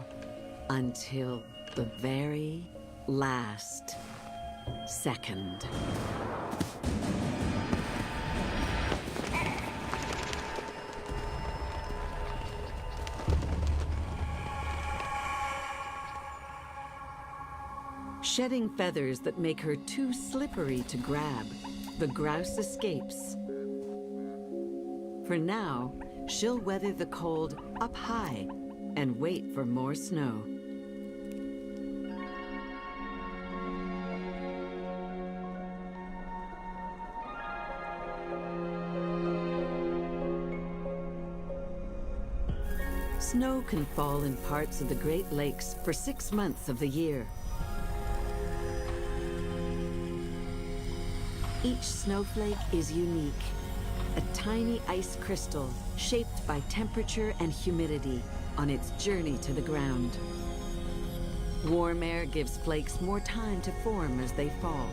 until the very last second. Shedding feathers that make her too slippery to grab, the grouse escapes. For now, she'll weather the cold up high and wait for more snow. Snow can fall in parts of the Great Lakes for 6 months of the year. Each snowflake is unique, a tiny ice crystal shaped by temperature and humidity on its journey to the ground. Warm air gives flakes more time to form as they fall,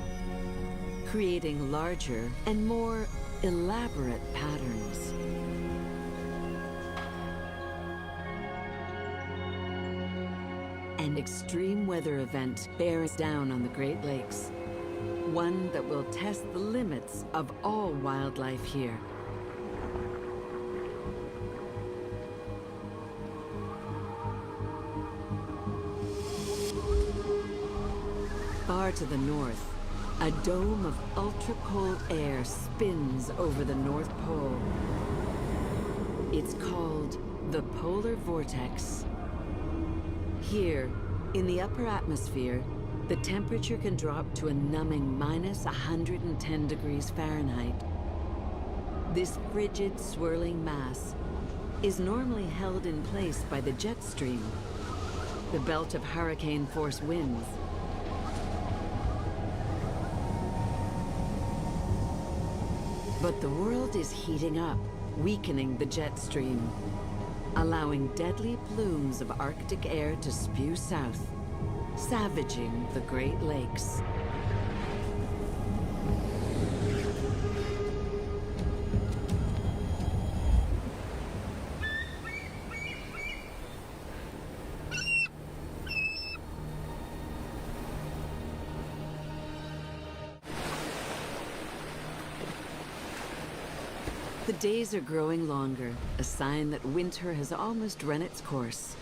creating larger and more elaborate patterns. An extreme weather event bears down on the Great Lakes. One that will test the limits of all wildlife here. Far to the north, a dome of ultra-cold air spins over the North Pole. It's called the polar vortex. Here, in the upper atmosphere, the temperature can drop to a numbing minus 110 degrees Fahrenheit. This frigid, swirling mass is normally held in place by the jet stream, the belt of hurricane-force winds. But the world is heating up, weakening the jet stream, allowing deadly plumes of Arctic air to spew south, savaging the Great Lakes. The days are growing longer, a sign that winter has almost run its course.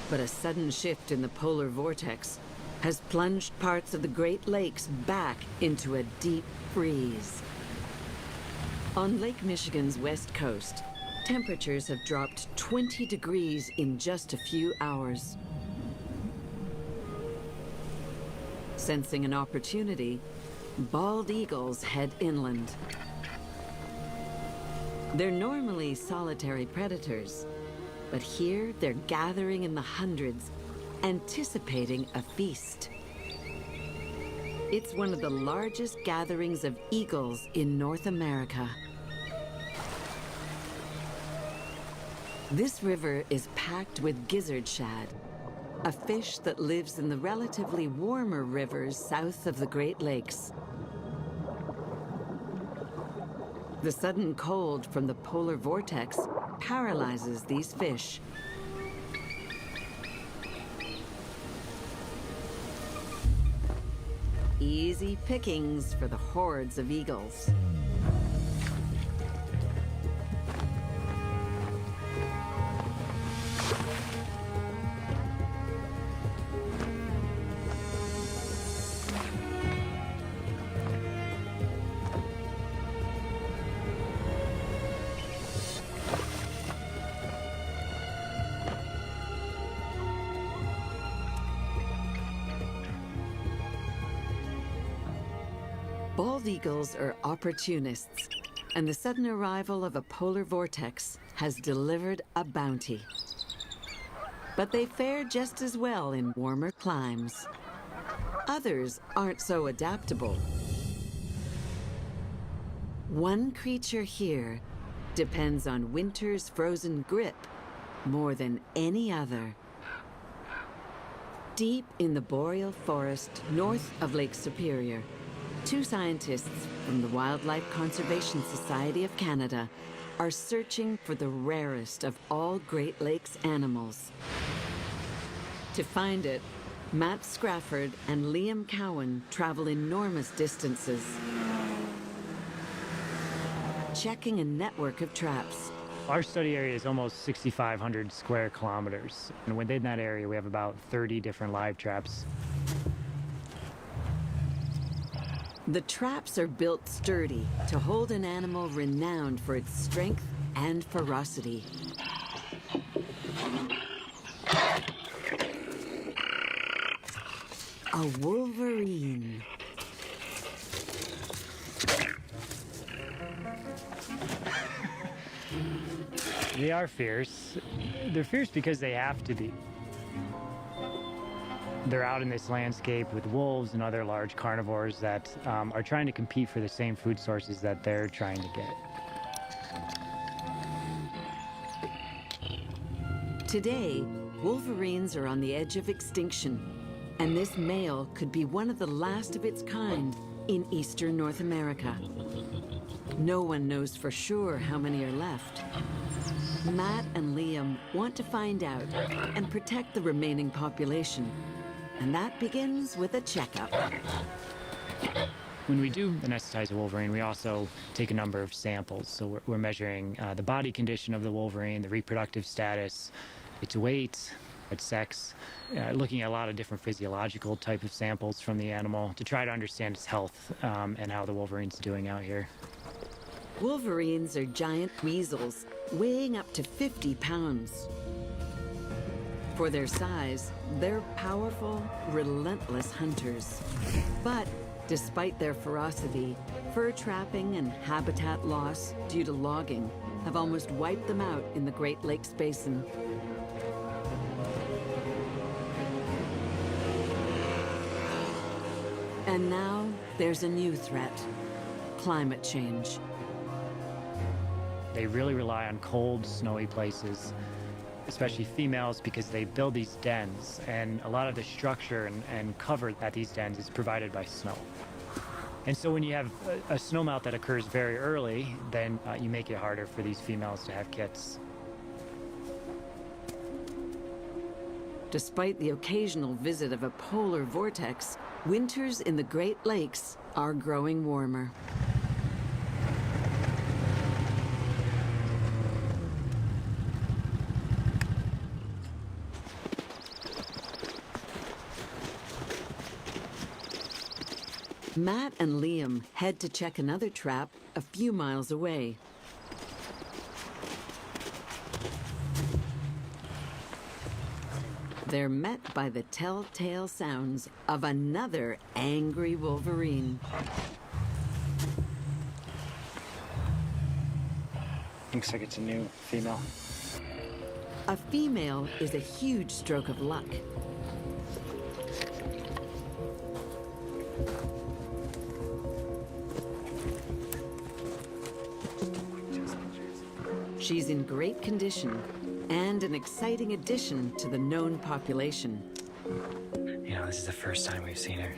But a sudden shift in the polar vortex has plunged parts of the Great Lakes back into a deep freeze. On Lake Michigan's west coast, temperatures have dropped 20 degrees in just a few hours. Sensing an opportunity, bald eagles head inland. They're normally solitary predators, but here they're gathering in the hundreds, anticipating a feast. It's one of the largest gatherings of eagles in North America. This river is packed with gizzard shad, a fish that lives in the relatively warmer rivers south of the Great Lakes. The sudden cold from the polar vortex paralyzes these fish. Easy pickings for the hordes of eagles. Bald eagles are opportunists, and the sudden arrival of a polar vortex has delivered a bounty. But they fare just as well in warmer climes. Others aren't so adaptable. One creature here depends on winter's frozen grip more than any other. Deep in the boreal forest north of Lake Superior, two scientists from the Wildlife Conservation Society of Canada are searching for the rarest of all Great Lakes animals. To find it, Matt Scrafford and Liam Cowan travel enormous distances, checking a network of traps. Our study area is almost 6,500 square kilometers, and within that area we have about 30 different live traps. The traps are built sturdy to hold an animal renowned for its strength and ferocity. A wolverine. They are fierce. They're fierce because they have to be. They're out in this landscape with wolves and other large carnivores that are trying to compete for the same food sources that they're trying to get. Today, wolverines are on the edge of extinction, and this male could be one of the last of its kind in eastern North America. No one knows for sure how many are left. Matt and Liam want to find out and protect the remaining population. And that begins with a checkup. When we do anesthetize a wolverine, we also take a number of samples. So we're measuring the body condition of the wolverine, the reproductive status, its weight, its sex, looking at a lot of different physiological type of samples from the animal to try to understand its health and how the wolverine's doing out here. Wolverines are giant weasels, weighing up to 50 pounds. For their size, they're powerful, relentless hunters. But despite their ferocity, fur trapping and habitat loss due to logging have almost wiped them out in the Great Lakes Basin. And now there's a new threat: climate change. They really rely on cold, snowy places, especially females, because they build these dens, and a lot of the structure and cover at these dens is provided by snow. And so when you have a snowmelt that occurs very early, then you make it harder for these females to have kits. Despite the occasional visit of a polar vortex, winters in the Great Lakes are growing warmer. Matt and Liam head to check another trap a few miles away. They're met by the telltale sounds of another angry wolverine. Looks like it's a new female. A female is a huge stroke of luck. She's in great condition and an exciting addition to the known population. You know, this is the first time we've seen her.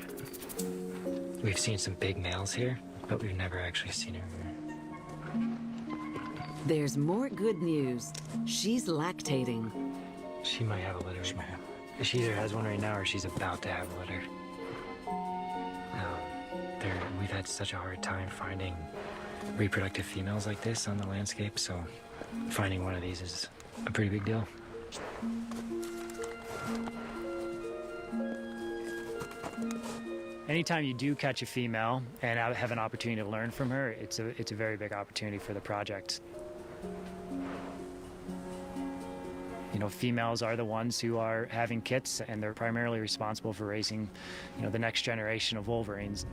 We've seen some big males here, but we've never actually seen her. There's more good news. She's lactating. She might have a litter. She either has one right now or she's about to have a litter. We've had such a hard time finding reproductive females like this on the landscape, so finding one of these is a pretty big deal. Anytime you do catch a female and have an opportunity to learn from her, it's a very big opportunity for the project. You know, females are the ones who are having kits, and they're primarily responsible for raising, the next generation of wolverines.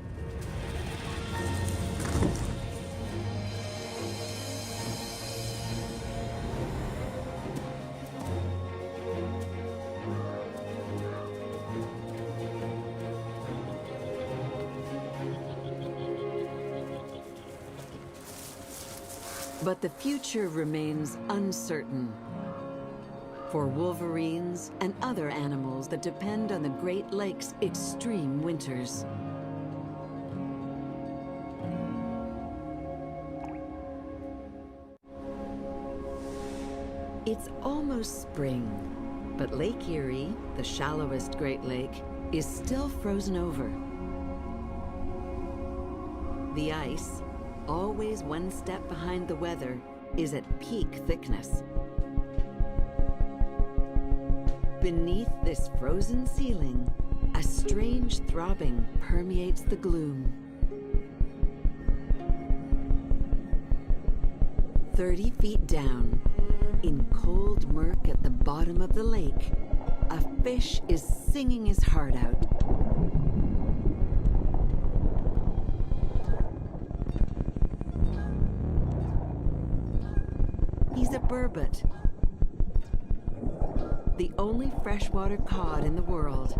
But the future remains uncertain for wolverines and other animals that depend on the Great Lakes' extreme winters. It's almost spring, but Lake Erie, the shallowest Great Lake, is still frozen over. The ice, always one step behind the weather, is at peak thickness. Beneath this frozen ceiling, a strange throbbing permeates the gloom. 30 feet down, in cold murk at the bottom of the lake, a fish is singing his heart out. He's a burbot, the only freshwater cod in the world.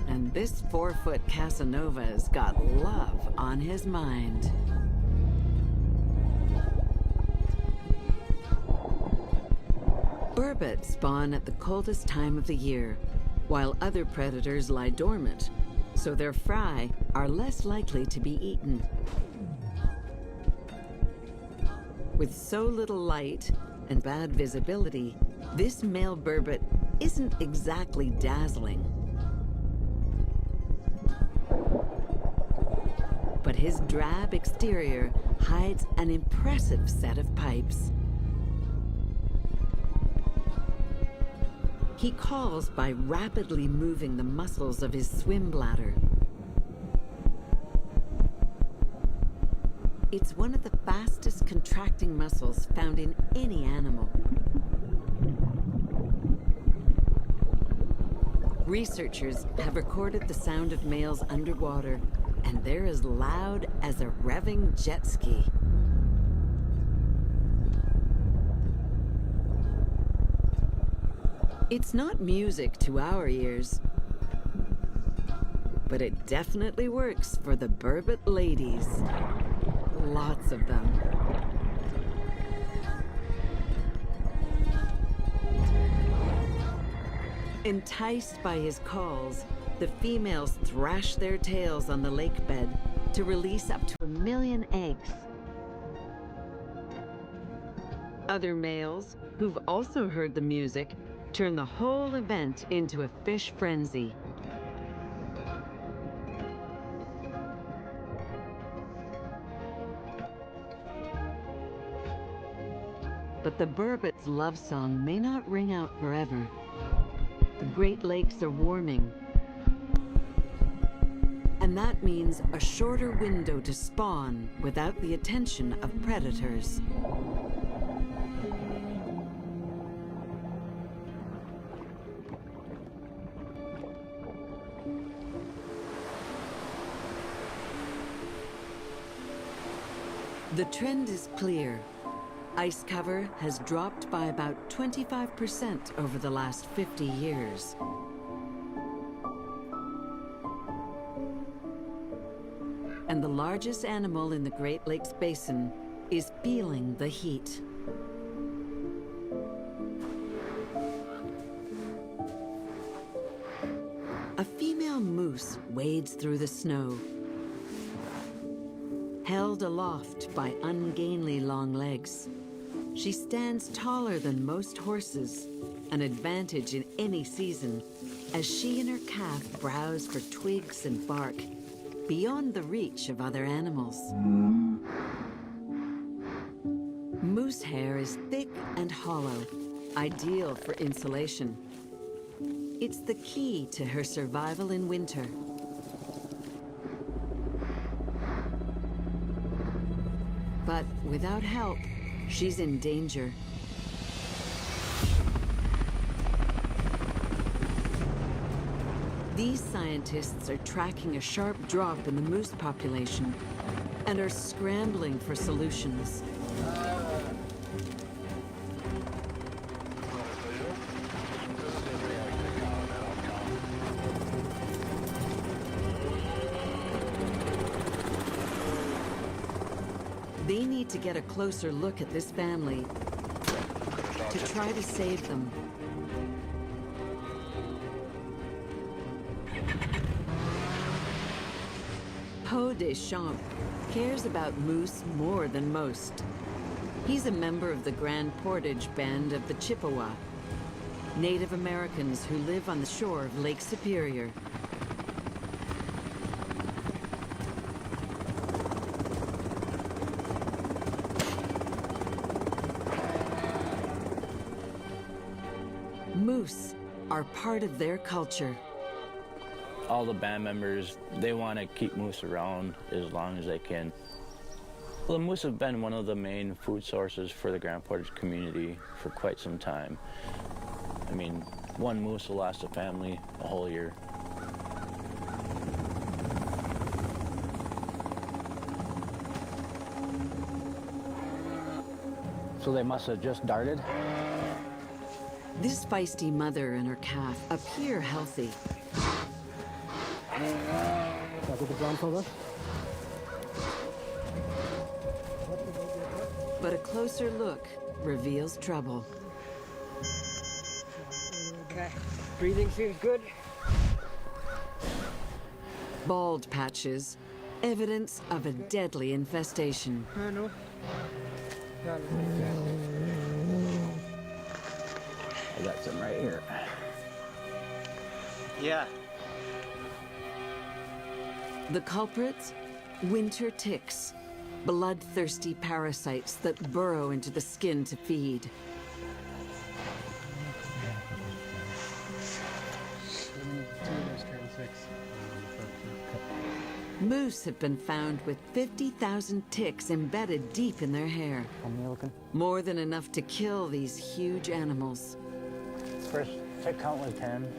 And this 4-foot Casanova's got love on his mind. Burbot spawn at the coldest time of the year, while other predators lie dormant, so their fry are less likely to be eaten. With so little light and bad visibility, this male burbot isn't exactly dazzling. But his drab exterior hides an impressive set of pipes. He calls by rapidly moving the muscles of his swim bladder. It's one of the fastest contracting muscles found in any animal. Researchers have recorded the sound of males underwater, and they're as loud as a revving jet ski. It's not music to our ears, but it definitely works for the burbot ladies. Lots of them. Enticed by his calls, the females thrash their tails on the lake bed to release up to 1 million eggs. Other males, who've also heard the music, turn the whole event into a fish frenzy. But the burbot's love song may not ring out forever. The Great Lakes are warming, and that means a shorter window to spawn without the attention of predators. The trend is clear. Ice cover has dropped by about 25% over the last 50 years. And the largest animal in the Great Lakes Basin is feeling the heat. A female moose wades through the snow, held aloft by ungainly long legs. She stands taller than most horses, an advantage in any season, as she and her calf browse for twigs and bark, beyond the reach of other animals. Moose hair is thick and hollow, ideal for insulation. It's the key to her survival in winter. But without help, she's in danger. These scientists are tracking a sharp drop in the moose population and are scrambling for solutions. We need to get a closer look at this family to try to save them. Poe Deschamps cares about moose more than most. He's a member of the Grand Portage Band of the Chippewa, Native Americans who live on the shore of Lake Superior. Moose are part of their culture. All the band members, they want to keep moose around as long as they can. Well, the moose have been one of the main food sources for the Grand Portage community for quite some time. I mean, one moose will last a family a whole year. So they must have just darted? This feisty mother and her calf appear healthy. But a closer look reveals trouble. Okay, breathing seems good. Bald patches, evidence of a deadly infestation. No. I got some right here. Yeah. The culprits? Winter ticks, bloodthirsty parasites that burrow into the skin to feed. Moose have been found with 50,000 ticks embedded deep in their hair. More than enough to kill these huge animals. First tick count was 10.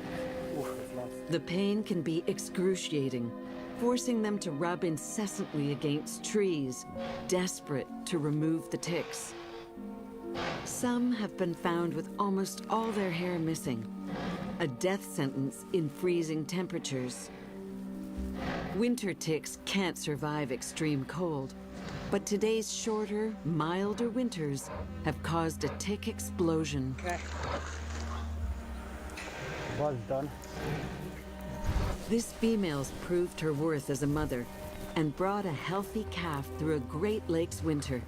The pain can be excruciating, forcing them to rub incessantly against trees, desperate to remove the ticks. Some have been found with almost all their hair missing, a death sentence in freezing temperatures. Winter ticks can't survive extreme cold, but today's shorter, milder winters have caused a tick explosion. Okay. Blood's done. This female's proved her worth as a mother and brought a healthy calf through a Great Lakes winter.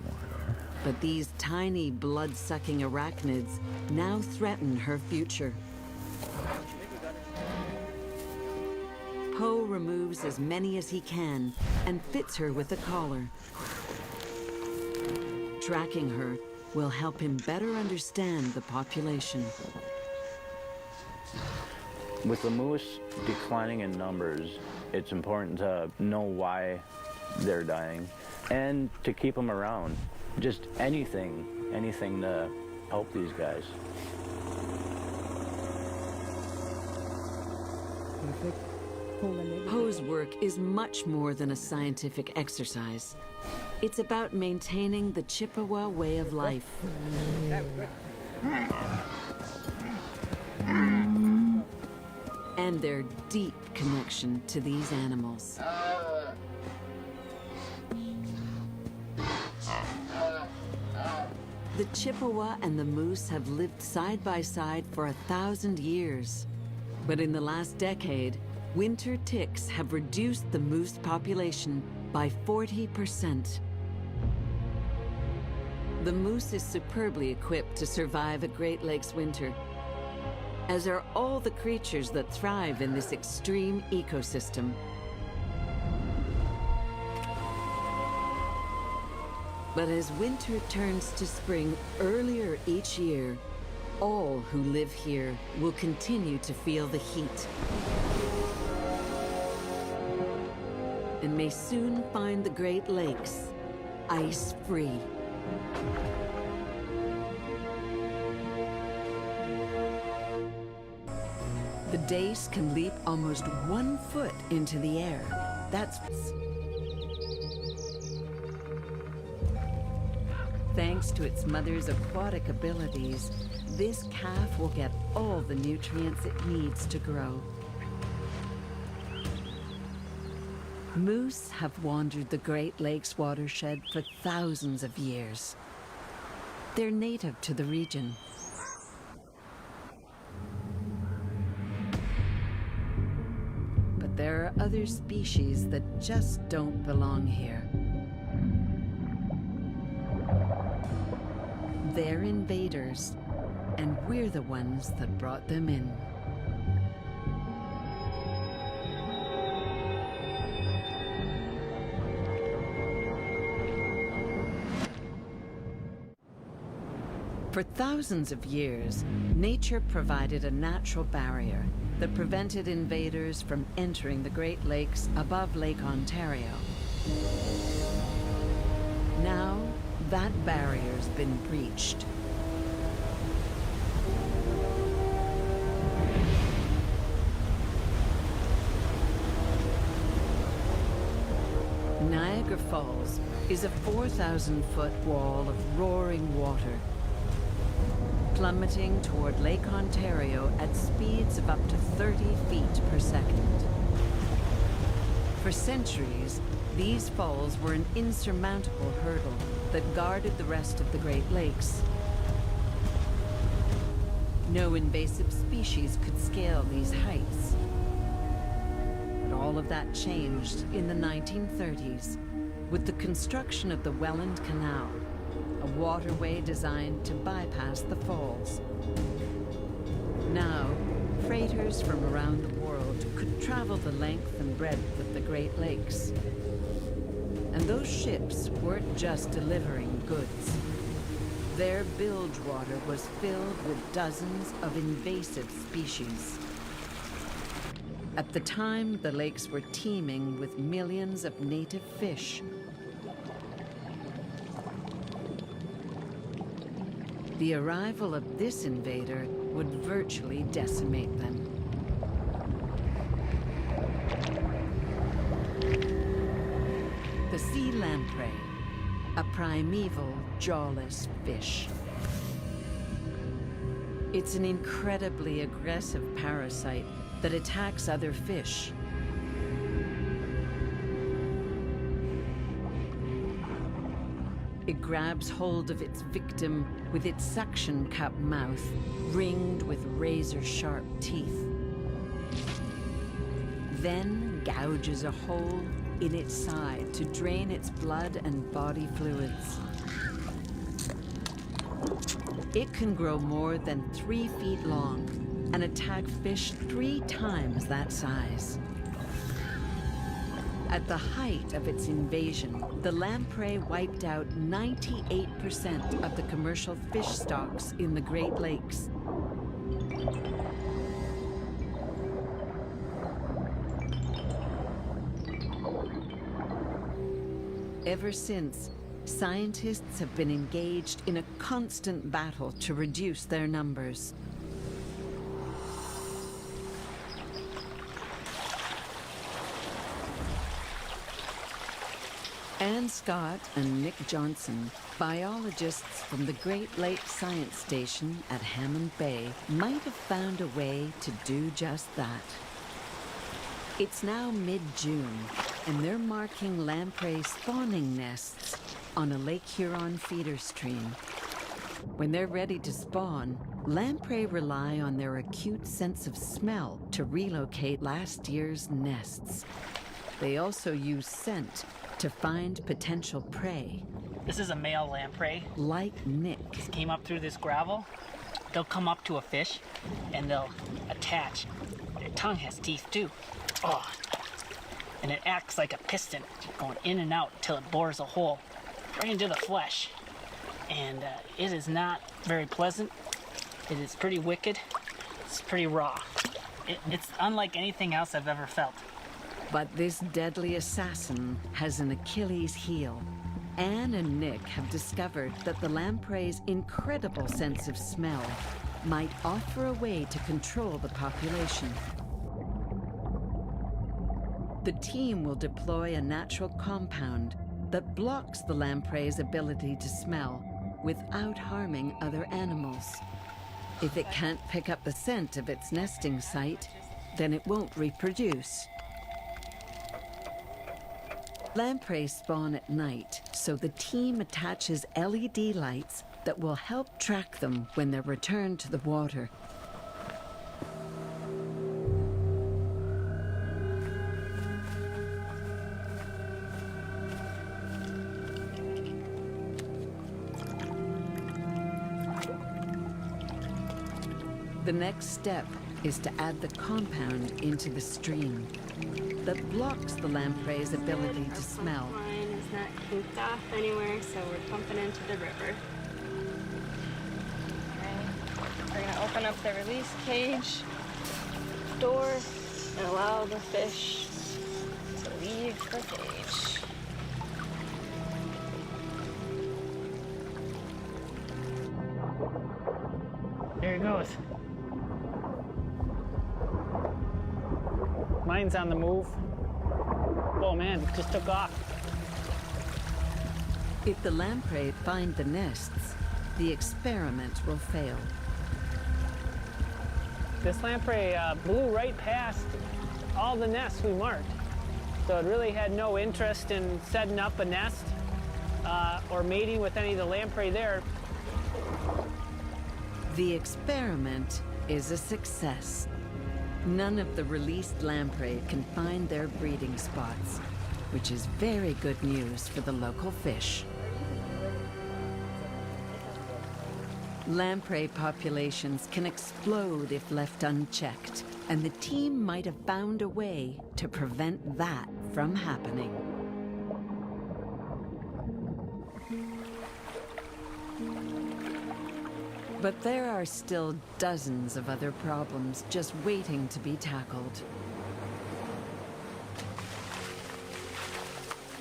But these tiny blood-sucking arachnids now threaten her future. Poe removes as many as he can and fits her with a collar. Tracking her will help him better understand the population. With the moose declining in numbers, it's important to know why they're dying and to keep them around. Just anything to help these guys. Poe's work is much more than a scientific exercise. It's about maintaining the Chippewa way of life. And their deep connection to these animals. The Chippewa and the moose have lived side by side for 1,000 years. But in the last decade, winter ticks have reduced the moose population by 40%. The moose is superbly equipped to survive a Great Lakes winter, as are all the creatures that thrive in this extreme ecosystem. But as winter turns to spring earlier each year, all who live here will continue to feel the heat and may soon find the Great Lakes ice-free. The dace can leap almost 1 foot into the air. That's... Thanks to its mother's aquatic abilities, this calf will get all the nutrients it needs to grow. Moose have wandered the Great Lakes watershed for thousands of years. They're native to the region. But there are other species that just don't belong here. They're invaders, and we're the ones that brought them in. For thousands of years, nature provided a natural barrier that prevented invaders from entering the Great Lakes above Lake Ontario. Now, that barrier's been breached. Niagara Falls is a 4,000-foot wall of roaring water, plummeting toward Lake Ontario at speeds of up to 30 feet per second. For centuries, these falls were an insurmountable hurdle that guarded the rest of the Great Lakes. No invasive species could scale these heights. But all of that changed in the 1930s with the construction of the Welland Canal, a waterway designed to bypass the falls. Now, freighters from around the world could travel the length and breadth of the Great Lakes. And those ships weren't just delivering goods. Their bilge water was filled with dozens of invasive species. At the time, the lakes were teeming with millions of native fish. The arrival of this invader would virtually decimate them. The sea lamprey, a primeval, jawless fish. It's an incredibly aggressive parasite that attacks other fish. It grabs hold of its victim with its suction cup mouth, ringed with razor-sharp teeth. Then gouges a hole in its side to drain its blood and body fluids. It can grow more than 3 feet long and attack fish 3 times that size. At the height of its invasion, the lamprey wiped out 98% of the commercial fish stocks in the Great Lakes. Ever since, scientists have been engaged in a constant battle to reduce their numbers. Ann Scott and Nick Johnson, biologists from the Great Lakes Science Station at Hammond Bay, might have found a way to do just that. It's now mid-June, and they're marking lamprey spawning nests on a Lake Huron feeder stream. When they're ready to spawn, lamprey rely on their acute sense of smell to relocate last year's nests. They also use scent to find potential prey. This is a male lamprey. Like Nick. He came up through this gravel. They'll come up to a fish and they'll attach. Their tongue has teeth too. Oh. And it acts like a piston, going in and out until it bores a hole right into the flesh. And it is not very pleasant. It is pretty wicked. It's pretty raw. It's unlike anything else I've ever felt. But this deadly assassin has an Achilles heel. Anne and Nick have discovered that the lamprey's incredible sense of smell might offer a way to control the population. The team will deploy a natural compound that blocks the lamprey's ability to smell without harming other animals. If it can't pick up the scent of its nesting site, then it won't reproduce. Lamprey spawn at night, so the team attaches LED lights that will help track them when they're returned to the water. The next step is to add the compound into the stream that blocks the lamprey's ability to smell. Line is not kinked off anywhere, so we're pumping into the river. Okay. We're gonna open up the release cage door and allow the fish to leave the cage. There it goes. Mine's on the move. Oh man, it just took off. If the lamprey find the nests, the experiment will fail. This lamprey blew right past all the nests we marked. So it really had no interest in setting up a nest or mating with any of the lamprey there. The experiment is a success. None of the released lamprey can find their breeding spots, which is very good news for the local fish. Lamprey populations can explode if left unchecked, and the team might have found a way to prevent that from happening. But there are still dozens of other problems just waiting to be tackled.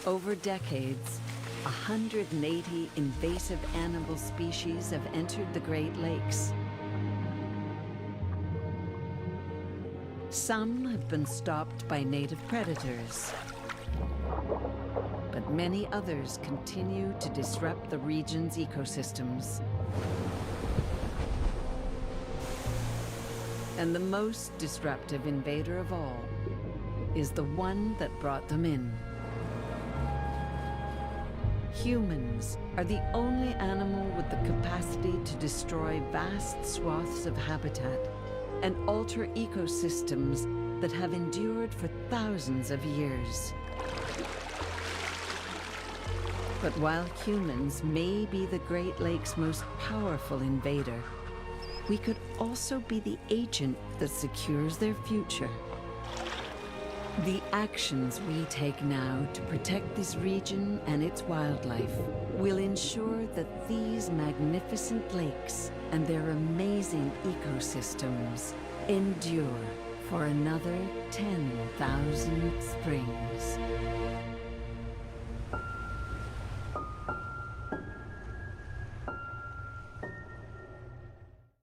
Over decades, 180 invasive animal species have entered the Great Lakes. Some have been stopped by native predators, but many others continue to disrupt the region's ecosystems. And the most disruptive invader of all is the one that brought them in. Humans are the only animal with the capacity to destroy vast swaths of habitat and alter ecosystems that have endured for thousands of years. But while humans may be the Great Lakes' most powerful invader, we could also be the agent that secures their future. The actions we take now to protect this region and its wildlife will ensure that these magnificent lakes and their amazing ecosystems endure for another 10,000 springs.